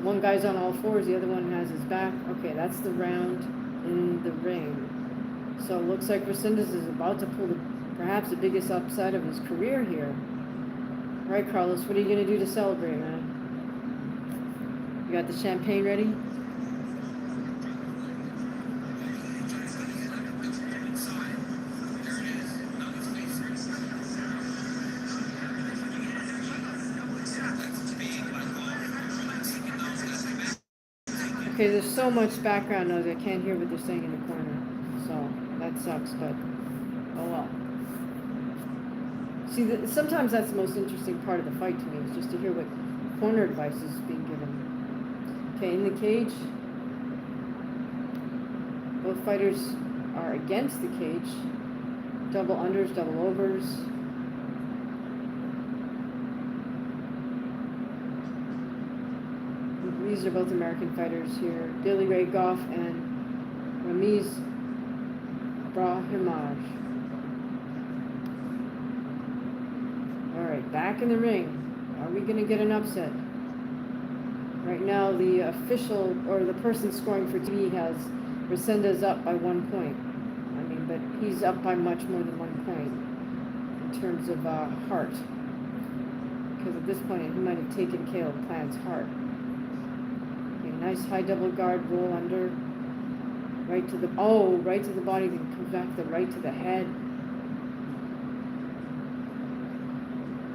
One guy's on all fours, the other one has his back. Okay, that's the round in the ring. So it looks like Resendez is about to pull perhaps the biggest upset of his career here. All right, Carlos, what are you going to do to celebrate, man? You got the champagne ready? Okay, there's so much background noise, I can't hear what they're saying in the corner. So, that sucks, but oh well. See, sometimes that's the most interesting part of the fight to me, is just to hear what corner advice is being given. Okay, in the cage, both fighters are against the cage. Double unders, double overs. These are both American fighters here. Billy Ray Goff and Ramiz Brahimaj. All right, back in the ring. Are we going to get an upset? Right now, the official, or the person scoring for TV, has Resendez up by 1 point. I mean, but he's up by much more than 1 point in terms of heart. Because at this point, he might have taken Caleb Plant's heart. Nice high double guard, roll under, right to the body, then comes back to the right to the head.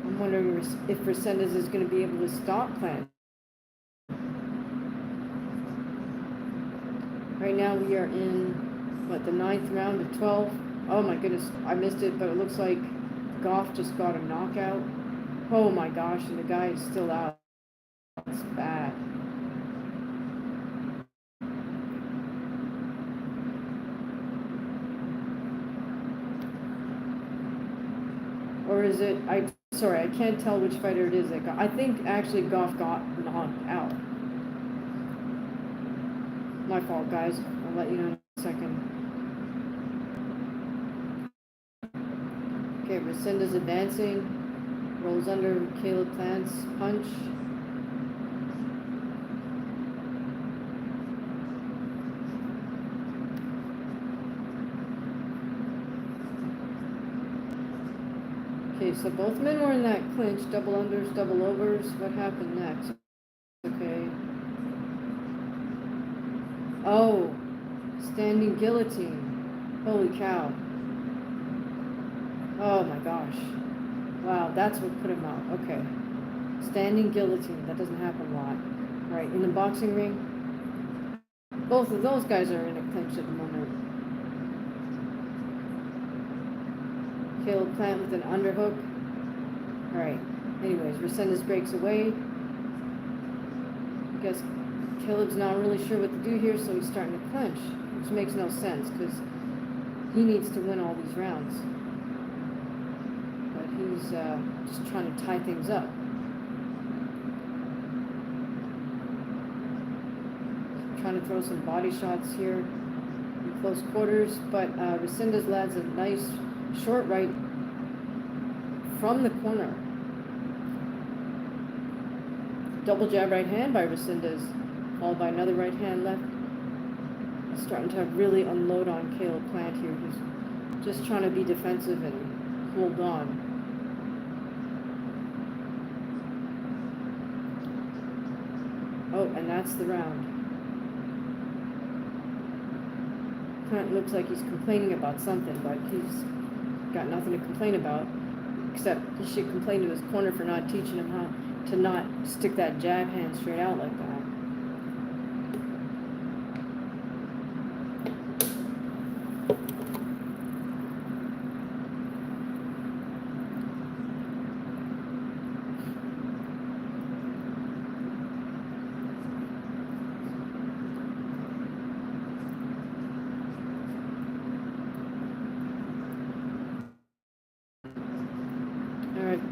I'm wondering if Resendez is going to be able to stop Plant. Right now we are in, the 9th round of 12. Oh my goodness, I missed it, but it looks like Goff just got a knockout. Oh my gosh, and the guy is still out. That's bad. Or is it, I can't tell which fighter it is that got, I think actually Goff got knocked out. My fault, guys. I'll let you know in a second. Okay, Resendez advancing. Rolls under Caleb Plant's punch. Okay, so both men were in that clinch, double unders, double overs. What happened next? Okay. Oh, standing guillotine. Holy cow. Oh my gosh. Wow, that's what put him out. Okay. Standing guillotine. That doesn't happen a lot. Right, in the boxing ring, both of those guys are in a clinch at the moment. Caleb Plant with an underhook. All right. Anyways, Resendez breaks away. I guess Caleb's not really sure what to do here, so he's starting to clinch, which makes no sense because he needs to win all these rounds. But he's just trying to tie things up. Trying to throw some body shots here in close quarters, but Resendez lands a nice short right from the corner. Double jab right hand by Resendez, followed by another right hand left. He's starting to really unload on Caleb Plant here. He's just trying to be defensive and hold on. Oh, and that's the round. Plant looks like he's complaining about something, but he's got nothing to complain about. except he should complain to his corner for not teaching him how to not stick that jab hand straight out like that.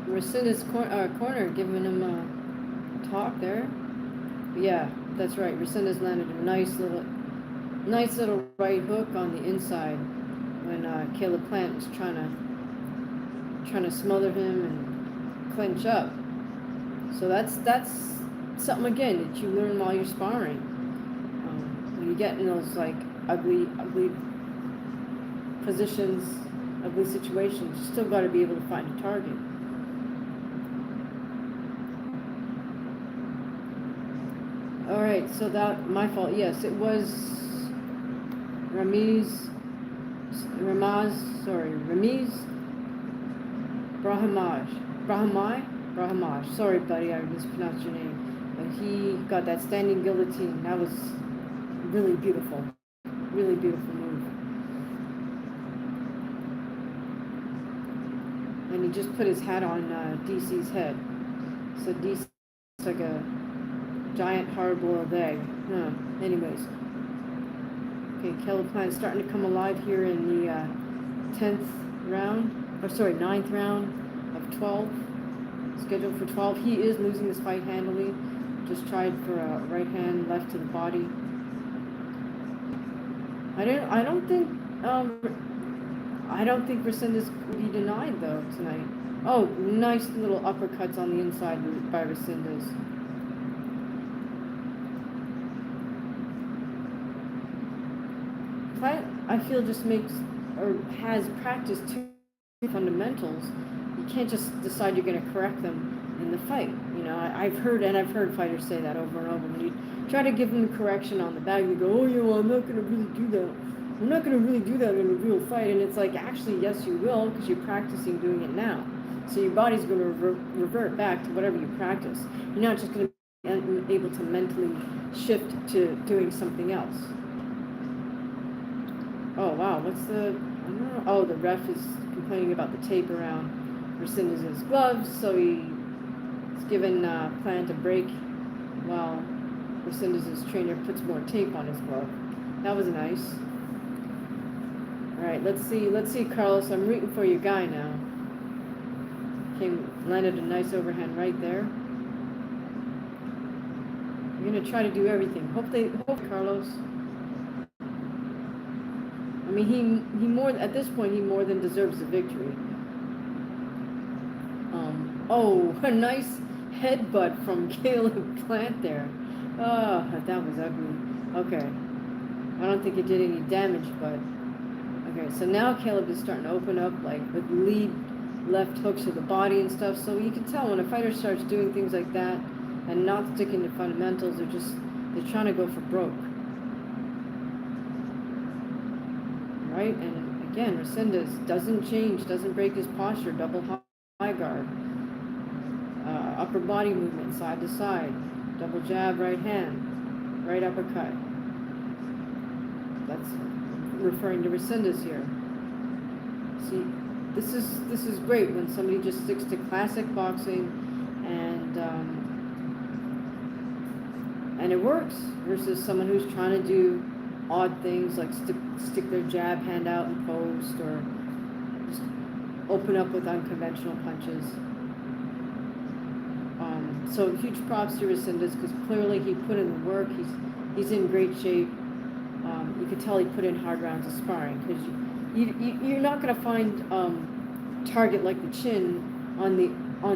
Rescinda's corner giving him a talk there. Yeah, that's right. Rescinda's landed a nice little right hook on the inside when Caleb Plant was trying to smother him and clinch up. So that's something again that you learn while you're sparring. When you get in those like ugly positions, ugly situations, you still got to be able to find a target. All right, so that my fault. Yes, it was Ramiz Brahimaj. Sorry, buddy, I mispronounced your name. But he got that standing guillotine. That was really beautiful. Really beautiful move. And he just put his hat on DC's head. So DC's like a giant hard-boiled egg. Anyways. Okay, Caleb Plant's starting to come alive here in the 9th round of 12. Scheduled for 12. He is losing this fight handily. Just tried for a right hand left to the body. I don't think Rescinda's will be denied though tonight. Oh, nice little uppercuts on the inside by Rescinda's. I feel just has practiced two fundamentals. You can't just decide you're going to correct them in the fight. You know, I've heard fighters say that over and over. When you try to give them correction on the bag, they go, "Oh yeah, well, I'm not going to really do that. I'm not going to really do that in a real fight." And it's like, actually, yes, you will, because you're practicing doing it now. So your body's going to revert back to whatever you practice. You're not just going to be able to mentally shift to doing something else. Oh wow, what's the? I don't know. Oh, the ref is complaining about the tape around Rescinda's gloves, so he's given Plant a break while Rescinda's trainer puts more tape on his glove. That was nice. All right, let's see, Carlos. I'm rooting for your guy now. Landed a nice overhand right there. You're gonna try to do everything. Hope Carlos. I mean, he more at this point he more than deserves the victory. Oh, a nice headbutt from Caleb Plant there. Oh, that was ugly. Okay, I don't think it did any damage, but okay. So now Caleb is starting to open up, like with lead left hooks to the body and stuff. So you can tell when a fighter starts doing things like that and not sticking to fundamentals, they're trying to go for broke. Right, and again, Rescinda doesn't change, doesn't break his posture, double high guard, upper body movement, side to side, double jab, right hand, right uppercut. That's referring to Rescinda's here. See, this is great when somebody just sticks to classic boxing, and it works, versus someone who's trying to do odd things like stick their jab hand out in post, or just open up with unconventional punches. So huge props to Rescinda, because clearly he put in the work. He's in great shape. You could tell he put in hard rounds of sparring, because you're not going to find target like the chin on the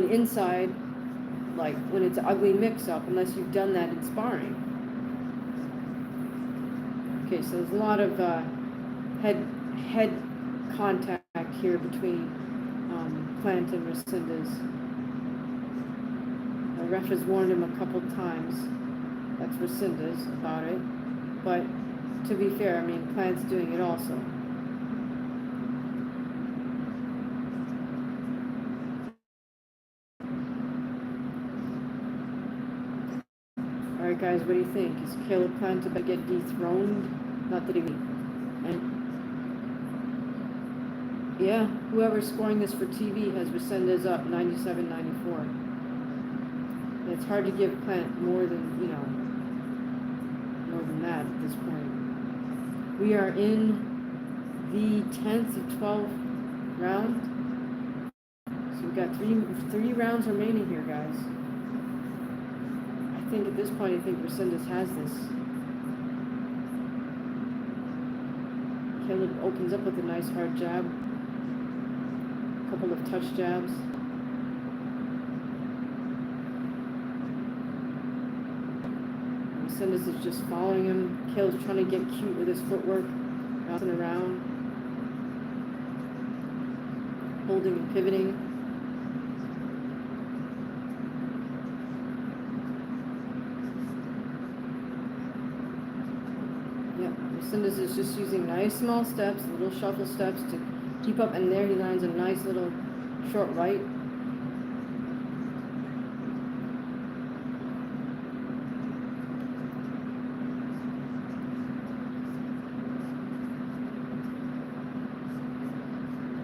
inside, like when it's an ugly mix-up, unless you've done that in sparring. Okay, so there's a lot of head contact here between Plant and Rescinda's. The ref has warned him a couple times. That's Rescinda's about it. But to be fair, I mean, Plant's doing it also. Alright guys, what do you think? Is Caleb Plant about to get dethroned? Not that he... And yeah, whoever's scoring this for TV has Resendez up 97-94. It's hard to give Plant more than, more than that at this point. We are in the 10th of 12 round. So we've got three rounds remaining here, guys. I think at this point, I think Resendez has this. Caleb opens up with a nice hard jab. A couple of touch jabs. Resendez is just following him. Caleb's trying to get cute with his footwork. Bouncing around. Holding and pivoting. Resendez is just using nice small steps, little shuffle steps to keep up, and there he lands a nice little short right.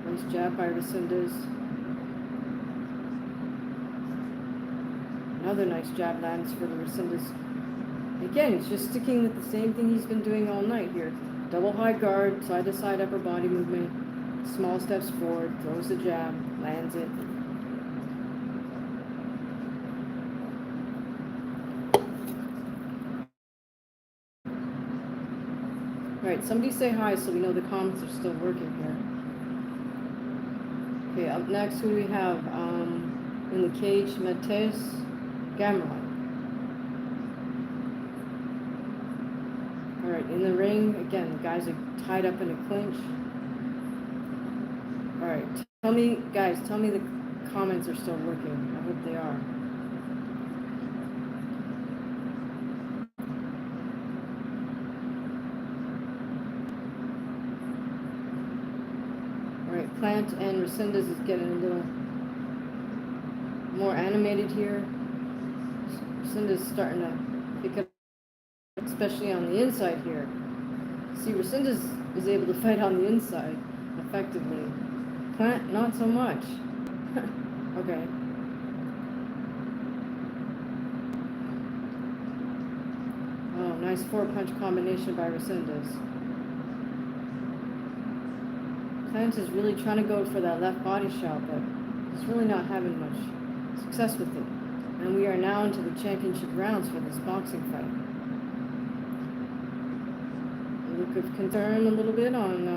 Nice jab by Resendez. Another nice jab lands for the Resendez. Again, he's just sticking with the same thing he's been doing all night here. Double high guard, side to side upper body movement, small steps forward, throws the jab, lands it. Alright, somebody say hi so we know the comments are still working here. Okay, up next, who do we have? In the cage, Mateus Gamrot. Alright, in the ring, again, the guys are tied up in a clinch. Alright, tell me the comments are still working. I hope they are. Alright, Plant and Resendez is getting a little more animated here. Resendez is starting to pick up, especially on the inside here. See, Resendez is able to fight on the inside effectively. Plant, not so much. Okay. Oh, nice 4-punch combination by Resendez. Plant is really trying to go for that left body shot, but he's really not having much success with it. And we are now into the championship rounds for this boxing fight. Look of concern a little bit on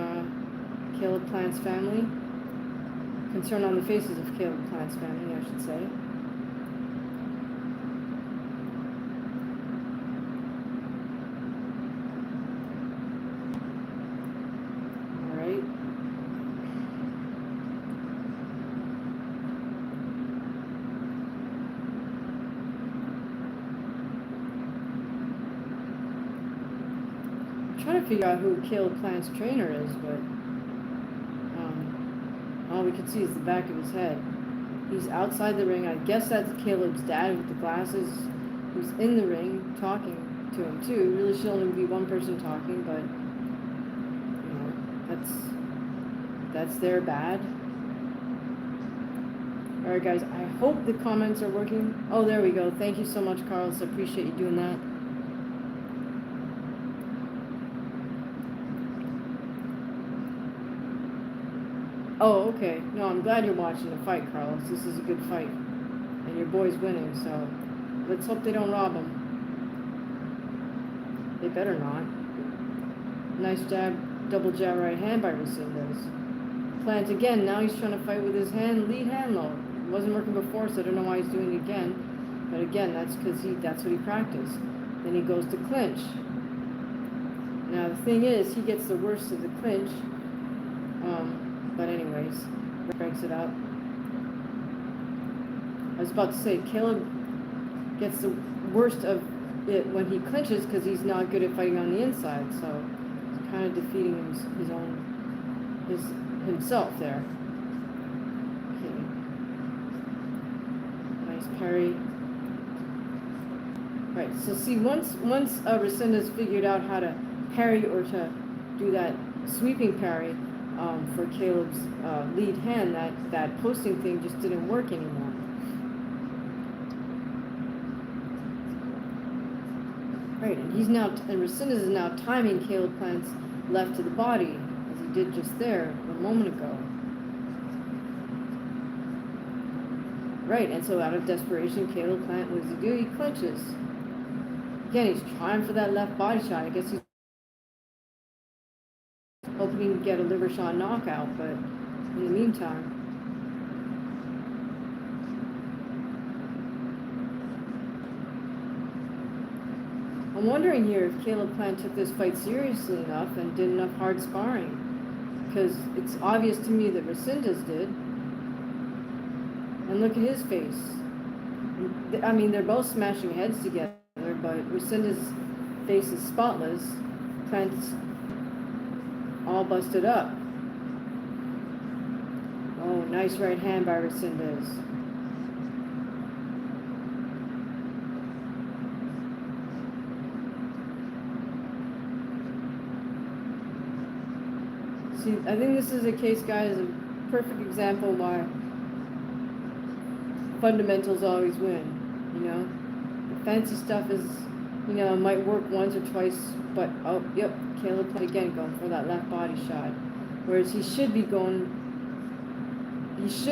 Caleb Plant's family. Concern on the faces of Caleb Plant's family, I should say. Alright. Trying to figure out who Caleb Plant's trainer is, but all we can see is the back of his head. He's outside the ring. I guess that's Caleb's dad with the glasses, who's in the ring talking to him too. Really should only be one person talking, but that's their bad. All right, guys. I hope the comments are working. Oh, there we go. Thank you so much, Carlos. I appreciate you doing that. Oh, okay. No, I'm glad you're watching the fight, Carlos. This is a good fight. And your boy's winning, so let's hope they don't rob him. They better not. Nice jab, double jab right hand by Resendez. Plant again. Now he's trying to fight with his lead hand low. It wasn't working before, so I don't know why he's doing it again. But again, that's because that's what he practiced. Then he goes to clinch. Now the thing is, he gets the worst of the clinch. But anyways, breaks it up. I was about to say, Caleb gets the worst of it when he clinches because he's not good at fighting on the inside. So he's kind of defeating himself there. Okay. Nice parry. Right, so see, once Resendez figured out how to parry or to do that sweeping parry for Caleb's lead hand, that posting thing just didn't work anymore. Right, and Resendez is now timing Caleb Plant's left to the body, as he did just there a moment ago. Right, and so out of desperation, Caleb Plant, what does he do? He clinches. Again, he's trying for that left body shot. I guess he's hoping he can get a liver shot knockout, but in the meantime, I'm wondering here if Caleb Plant took this fight seriously enough and did enough hard sparring, because it's obvious to me that Resendez did. And look at his face. I mean, they're both smashing heads together, but Resendez's face is spotless. Plant's all busted up. Oh, nice right hand by Resendez. See, I think this is a case, guys, a perfect example why fundamentals always win, you know? The fancy stuff is, you know, might work once or twice, but, oh, yep, Caleb Plant again going for that left body shot. Whereas he should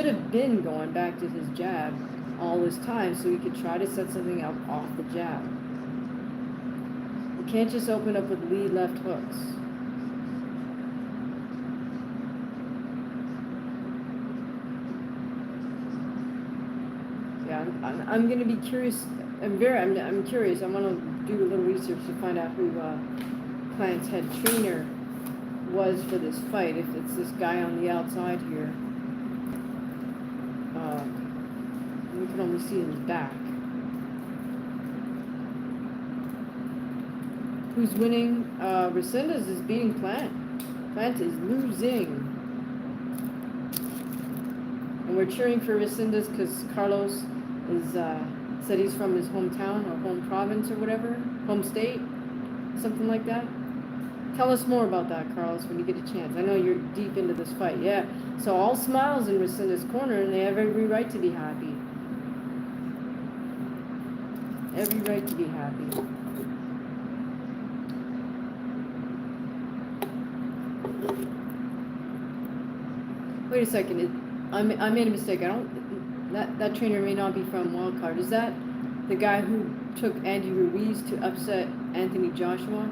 have been going back to his jab all this time so he could try to set something up off the jab. You can't just open up with lead left hooks. I'm going to be curious. I'm curious. I want to do a little research to find out who Plant's head trainer was for this fight. If it's this guy on the outside here, we can only see his back. Who's winning? Resendez is beating Plant. Plant is losing. And we're cheering for Resendez because Carlos is said he's from his hometown or home province or whatever, home state, something like that. Tell us more about that, Carlos, when you get a chance. I know you're deep into this fight. Yeah, so all smiles in Resendez's corner, and they have every right to be happy. Every right to be happy. Wait a second. I made a mistake. That trainer may not be from Wildcard. Is that the guy who took Andy Ruiz to upset Anthony Joshua?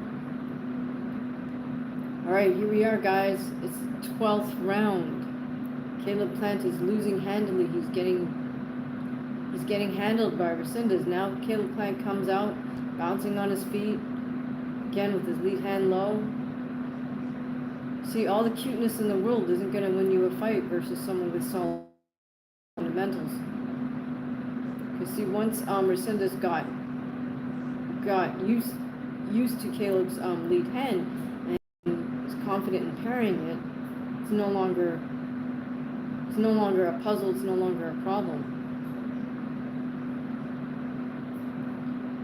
All right, here we are, guys. It's 12th round. Caleb Plant is losing handily. He's getting handled by Resendez. Now Caleb Plant comes out, bouncing on his feet, again with his lead hand low. See, all the cuteness in the world isn't going to win you a fight versus someone with solid fundamentals. Because see, once Resendez got used to Caleb's lead hand and was confident in parrying it, it's no longer a puzzle. It's no longer a problem.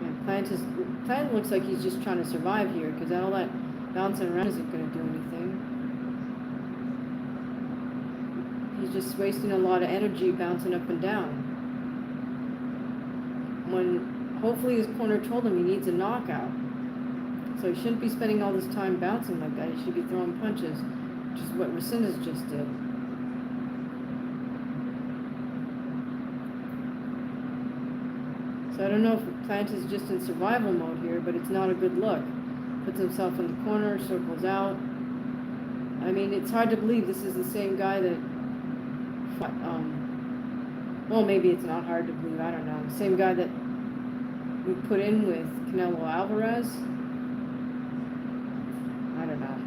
And Plant looks like he's just trying to survive here because all that bouncing around isn't going to do anything. He's just wasting a lot of energy bouncing up and down. When hopefully his corner told him he needs a knockout. So he shouldn't be spending all this time bouncing like that. He should be throwing punches, which is what Resendez just did. So I don't know if Plant is just in survival mode here, but it's not a good look. Puts himself in the corner, circles out. I mean, it's hard to believe this is the same guy that well, maybe it's not hard to believe, I don't know. The same guy that we put in with Canelo Alvarez. I don't know.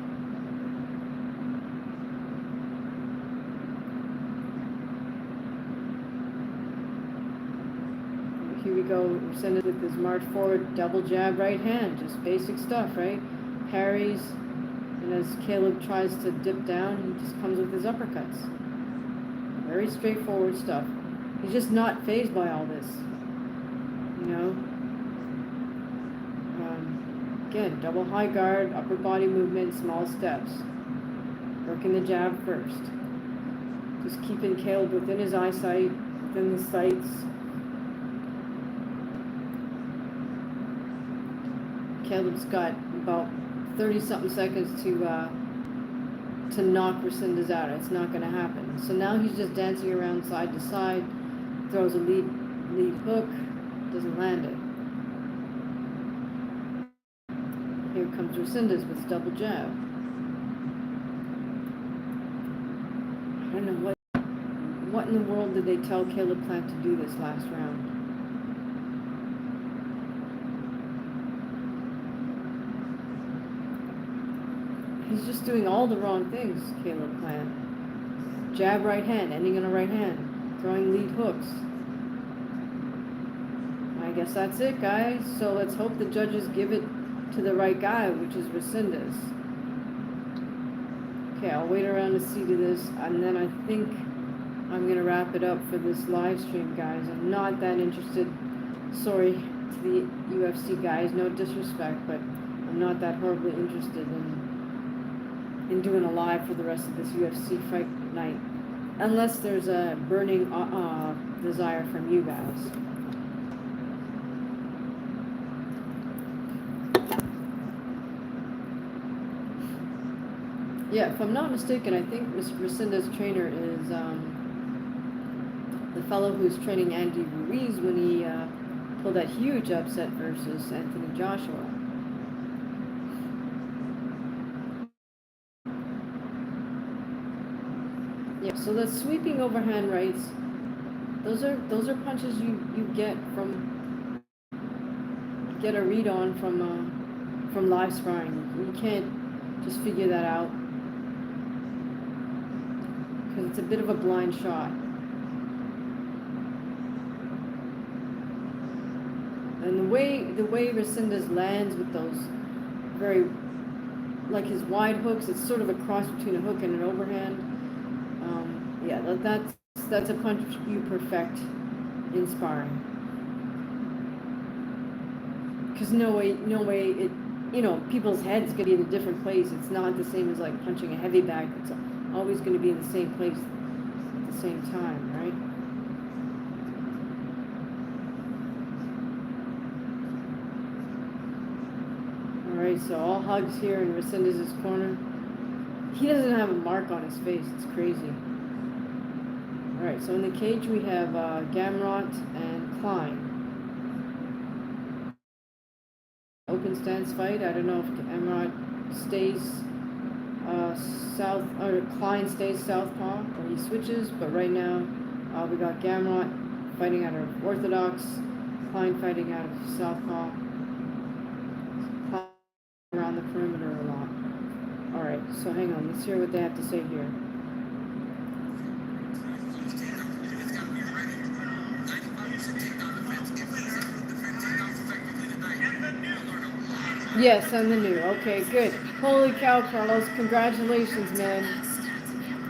Here we go, Resendez with his march forward, double jab, right hand. Just basic stuff, right? Parries, and as Caleb tries to dip down, he just comes with his uppercuts. Very straightforward stuff. He's just not fazed by all this, you know. Again, double high guard, upper body movement, small steps. Working the jab first. Just keeping Caleb within his eyesight, within the sights. Caleb's got about 30-something seconds to knock Resendez out. It's not going to happen. So now he's just dancing around side to side, throws a lead hook, doesn't land it. Here comes Resendez with double jab. I don't know what in the world did they tell Caleb Plant to do this last round. He's just doing all the wrong things, Caleb Plant. Jab right hand, ending in a right hand, throwing lead hooks. I guess that's it, guys. So let's hope the judges give it to the right guy, which is Resendez. Okay, I'll wait around to see to this, and then I think I'm going to wrap it up for this live stream, guys. I'm not that interested. Sorry to the UFC guys, no disrespect, but I'm not that horribly interested in doing a live for the rest of this UFC fight night, unless there's a burning desire from you guys. Yeah, if I'm not mistaken, I think Mr. Resendez's trainer is the fellow who's training Andy Ruiz when he pulled that huge upset versus Anthony Joshua. Yeah, so the sweeping overhand rights, those are punches you get a read on from live sparring. You can't just figure that out, because it's a bit of a blind shot. And the way Resendez lands with those very, like his wide hooks, it's sort of a cross between a hook and an overhand. Yeah, that's a punch you perfect in sparring. Because no way it, people's heads could be in a different place. It's not the same as like punching a heavy bag. It's always going to be in the same place at the same time, right? All right, so all hugs here in Resendez's corner. He doesn't have a mark on his face. It's crazy. All right, so in the cage we have Gamrot and Klein. Open stance fight. I don't know if Gamrot stays south, or Klein stays southpaw, or he switches. But right now we got Gamrot fighting out of orthodox, Klein fighting out of southpaw. Klein around the perimeter a lot. All right, so hang on. Let's hear what they have to say here. Yes, I'm the new. Okay, good. Holy cow, Carlos. Congratulations, man.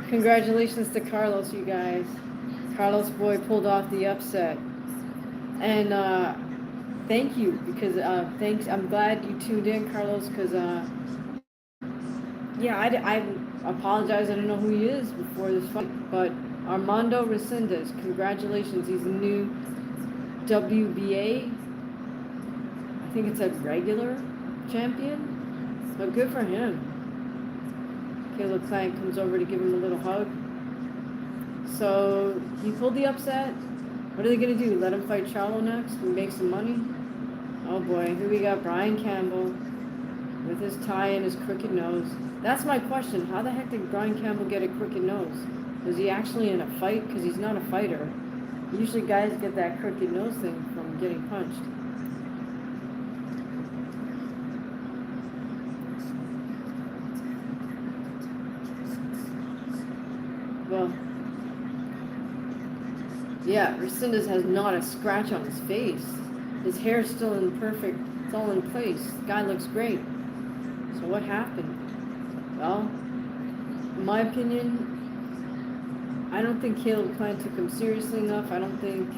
Congratulations to Carlos, you guys. Carlos boy pulled off the upset. And thank you, because thanks. I'm glad you tuned in, Carlos, because yeah, I apologize. I didn't know who he is before this fight. But Armando Resendez, congratulations. He's the new WBA. I think it's a regular champion, but good for him. Caleb Plant comes over to give him a little hug. So he pulled the upset. What are they gonna do? Let him fight Charlo next and make some money? Oh boy, here we got Brian Campbell with his tie and his crooked nose. That's my question. How the heck did Brian Campbell get a crooked nose? Was he actually in a fight? Because he's not a fighter. Usually guys get that crooked nose thing from getting punched. Well, yeah, Resendez has not a scratch on his face. His hair's still in perfect, it's all in place. The guy looks great. So what happened? Well, in my opinion, I don't think Caleb Plant took him seriously enough. I don't think,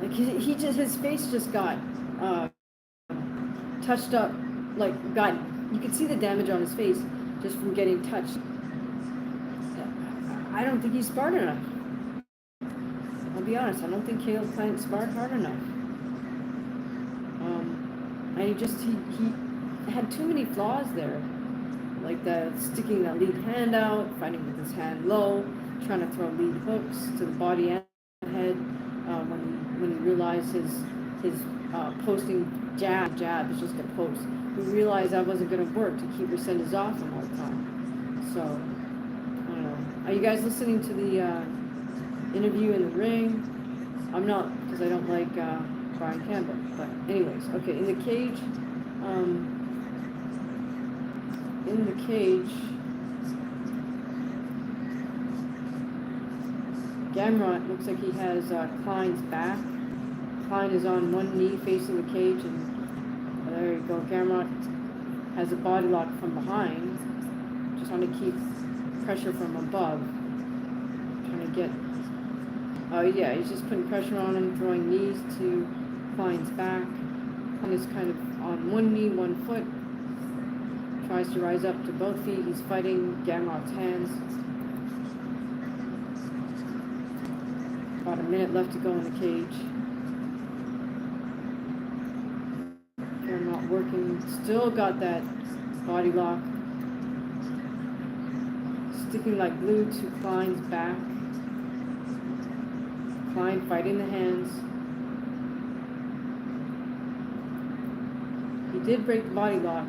like he just, his face just got touched up, like you could see the damage on his face just from getting touched. I don't think he sparred enough. I'll be honest, I don't think Caleb Plant sparred hard enough. And he had too many flaws there. Like sticking that lead hand out, fighting with his hand low, trying to throw lead hooks to the body and head. When he realized his posting jab is just a post. We realized that wasn't going to work to keep Resendez off him all the time. So, I don't know. Are you guys listening to the interview in the ring? I'm not, because I don't like Brian Campbell. But anyways, okay, in the cage, Gamrot looks like he has Klein's back. Klein is on one knee facing the cage, and there you go. Gamrot has a body lock from behind, just trying to keep pressure from above. Trying to get, oh yeah, he's just putting pressure on him, throwing knees to Klein's back. Klein is kind of on one knee, one foot. Tries to rise up to both feet. He's fighting Gamrot's hands. About a minute left to go in the cage. Gamrot working. Still got that body lock. Sticking like glue to Klein's back. Klein fighting the hands. He did break the body lock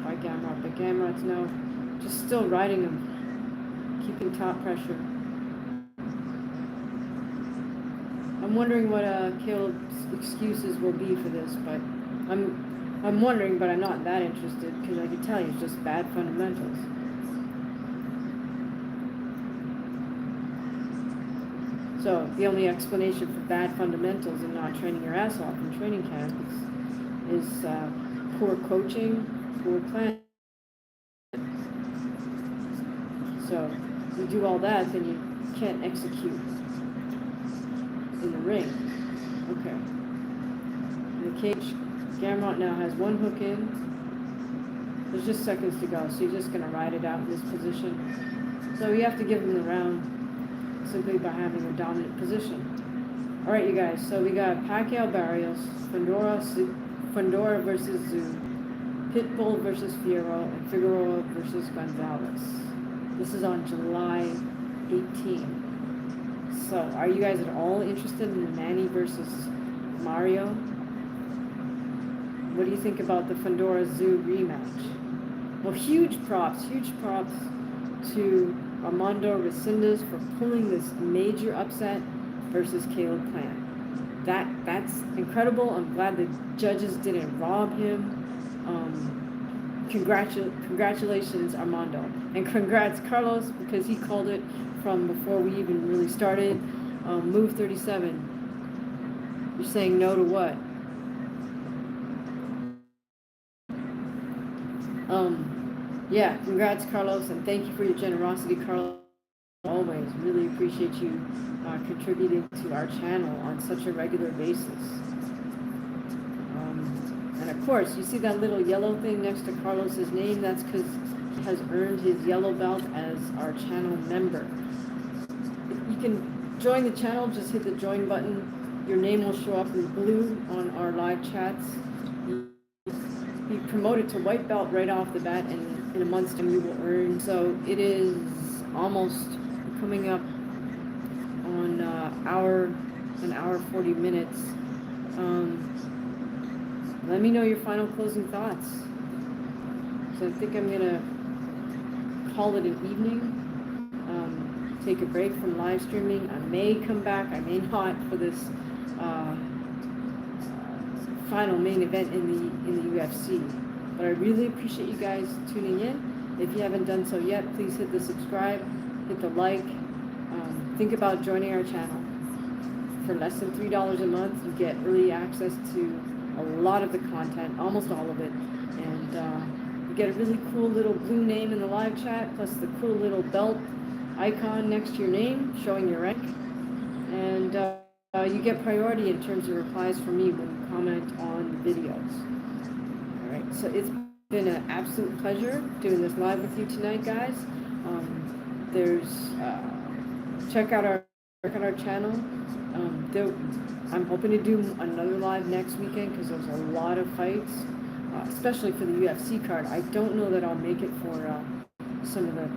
by Gamrot, but Gamrot's now just still riding him, keeping top pressure. I'm wondering what Caleb's excuses will be for this, but I'm wondering, but I'm not that interested because I can tell you it's just bad fundamentals. So the only explanation for bad fundamentals and not training your ass off in training camp is poor coaching, poor plan. So if you do all that, then you can't execute in the ring. Okay. In the cage, Gamrot now has one hook in. There's just seconds to go, so you're just going to ride it out in this position. So you have to give him the round simply by having a dominant position. All right, you guys. So we got Pacquiao Barrios, Fundora versus Zoo, Pitbull versus Fierro, and Figueroa versus Gonzalez. This is on July 18th. So, are you guys at all interested in Manny versus Mario? What do you think about the Fundora Zoo rematch? Well, huge props to Armando Resendez for pulling this major upset versus Caleb Plant. That's incredible. I'm glad the judges didn't rob him. Congratulations, Armando. And congrats, Carlos, because he called it from before we even really started. Move 37. You're saying no to what? Yeah, congrats, Carlos, and thank you for your generosity, Carlos. Always really appreciate you contributing to our channel on such a regular basis. And of course, you see that little yellow thing next to Carlos's name? That's because he has earned his yellow belt as our channel member. You can join the channel, just hit the join button. Your name will show up in blue on our live chats. Be promoted to white belt right off the bat, and in a month's time you will earn. So it is almost coming up on an hour 40 minutes. Let me know your final closing thoughts. So I think I'm gonna call it an evening. Take a break from live streaming. I may come back, I may not, for this final main event in the UFC. But I really appreciate you guys tuning in. If you haven't done so yet, please hit the subscribe, hit the like. Think about joining our channel. For less than $3 a month, you get early access to a lot of the content, almost all of it. And you get a really cool little blue name in the live chat, plus the cool little belt icon next to your name showing your rank. And you get priority in terms of replies from me when you comment on the videos. right, so it's been an absolute pleasure doing this live with you tonight, guys. Check out our channel. I'm hoping to do another live next weekend because there's a lot of fights, especially for the UFC card. I don't know that I'll make it for some of the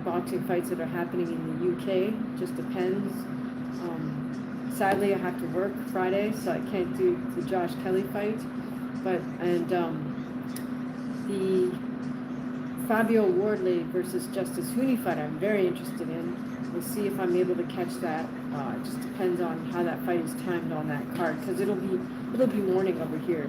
boxing fights that are happening in the UK. Just depends. Sadly, I have to work Friday, so I can't do the Josh Kelly fight. The Fabio Wardley versus Justice Hooney fight I'm very interested in. We'll see if I'm able to catch that. It just depends on how that fight is timed on that card, because it'll be morning over here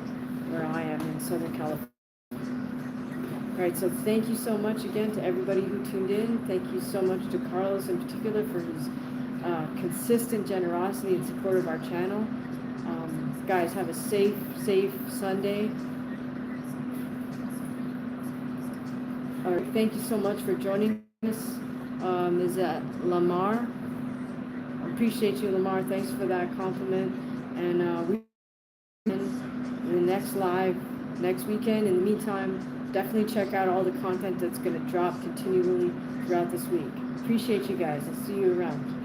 where I am in Southern California. All right, so thank you so much again to everybody who tuned in. Thank you so much to Carlos in particular for his consistent generosity and support of our channel. Guys, have a safe Sunday. All right, thank you so much for joining us. Is that Lamar? I appreciate you, Lamar. Thanks for that compliment. And we in the next live next weekend. In the meantime, definitely check out all the content that's going to drop continually throughout this week. Appreciate you guys. I'll see you around.